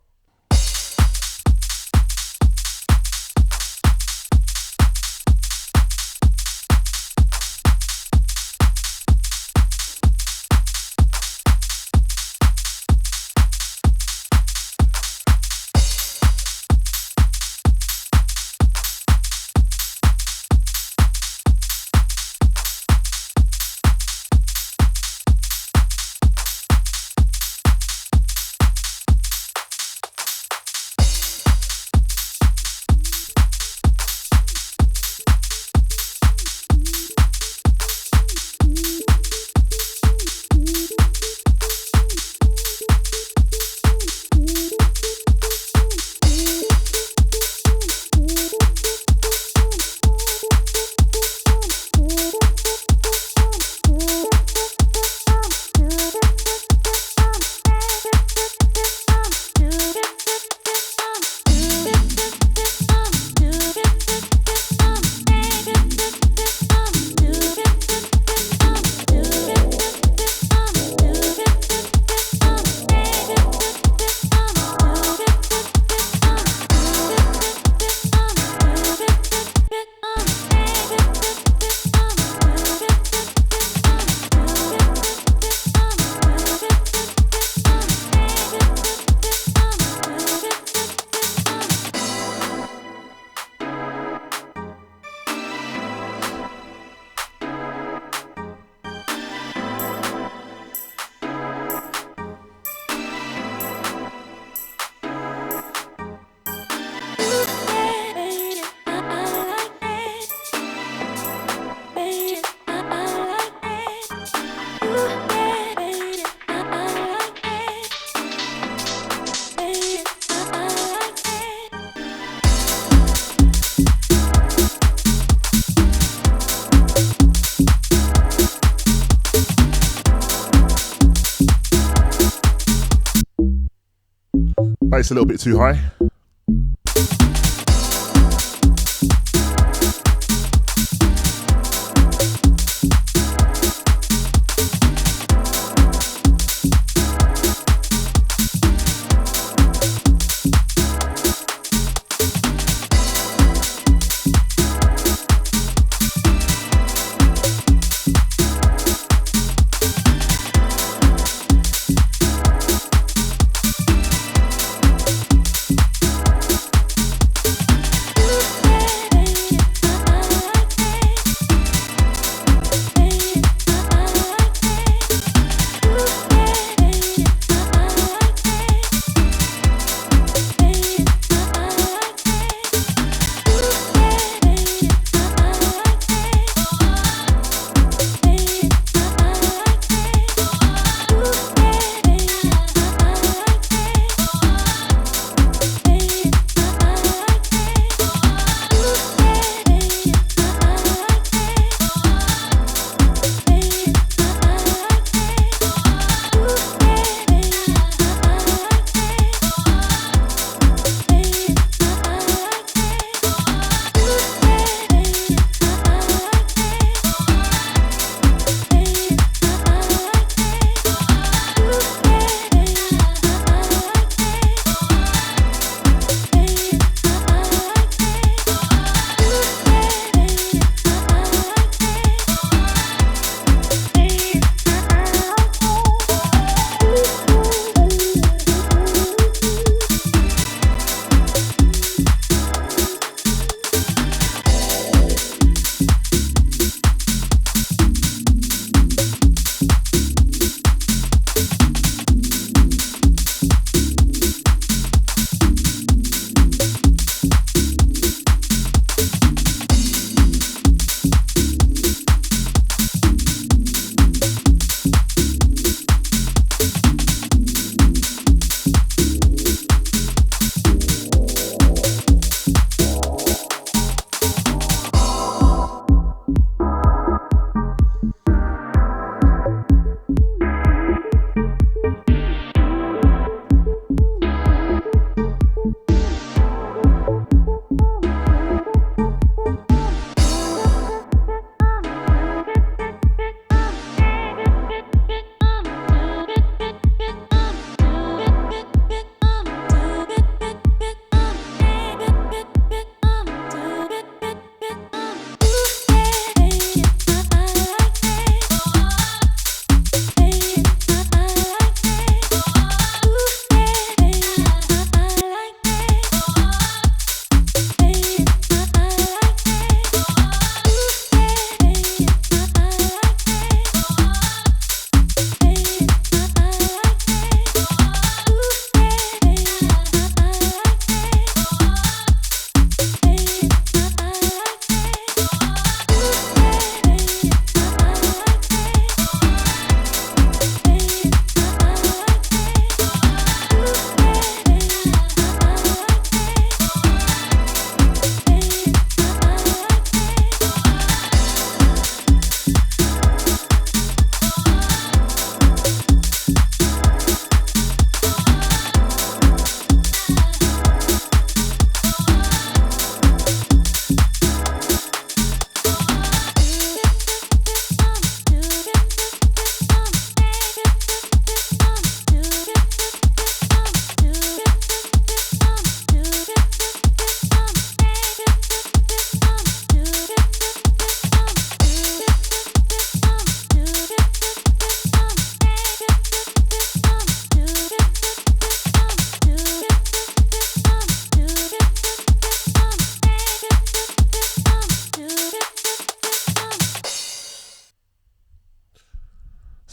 A: Bass a little bit too high.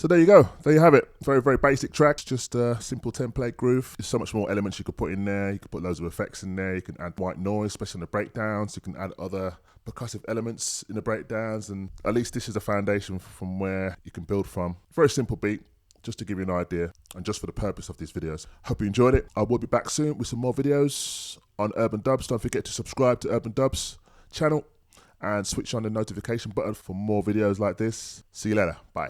A: So there you go. There you have it. Very, very basic tracks, just a simple template groove. There's so much more elements you could put in there. You could put loads of effects in there. You can add white noise, especially on the breakdowns. You can add other percussive elements in the breakdowns. And at least this is a foundation from where you can build from. Very simple beat, just to give you an idea and just for the purpose of these videos. Hope you enjoyed it. I will be back soon with some more videos on Urban Dubz. Don't forget to subscribe to Urban Dubz channel and switch on the notification button for more videos like this. See you later. Bye.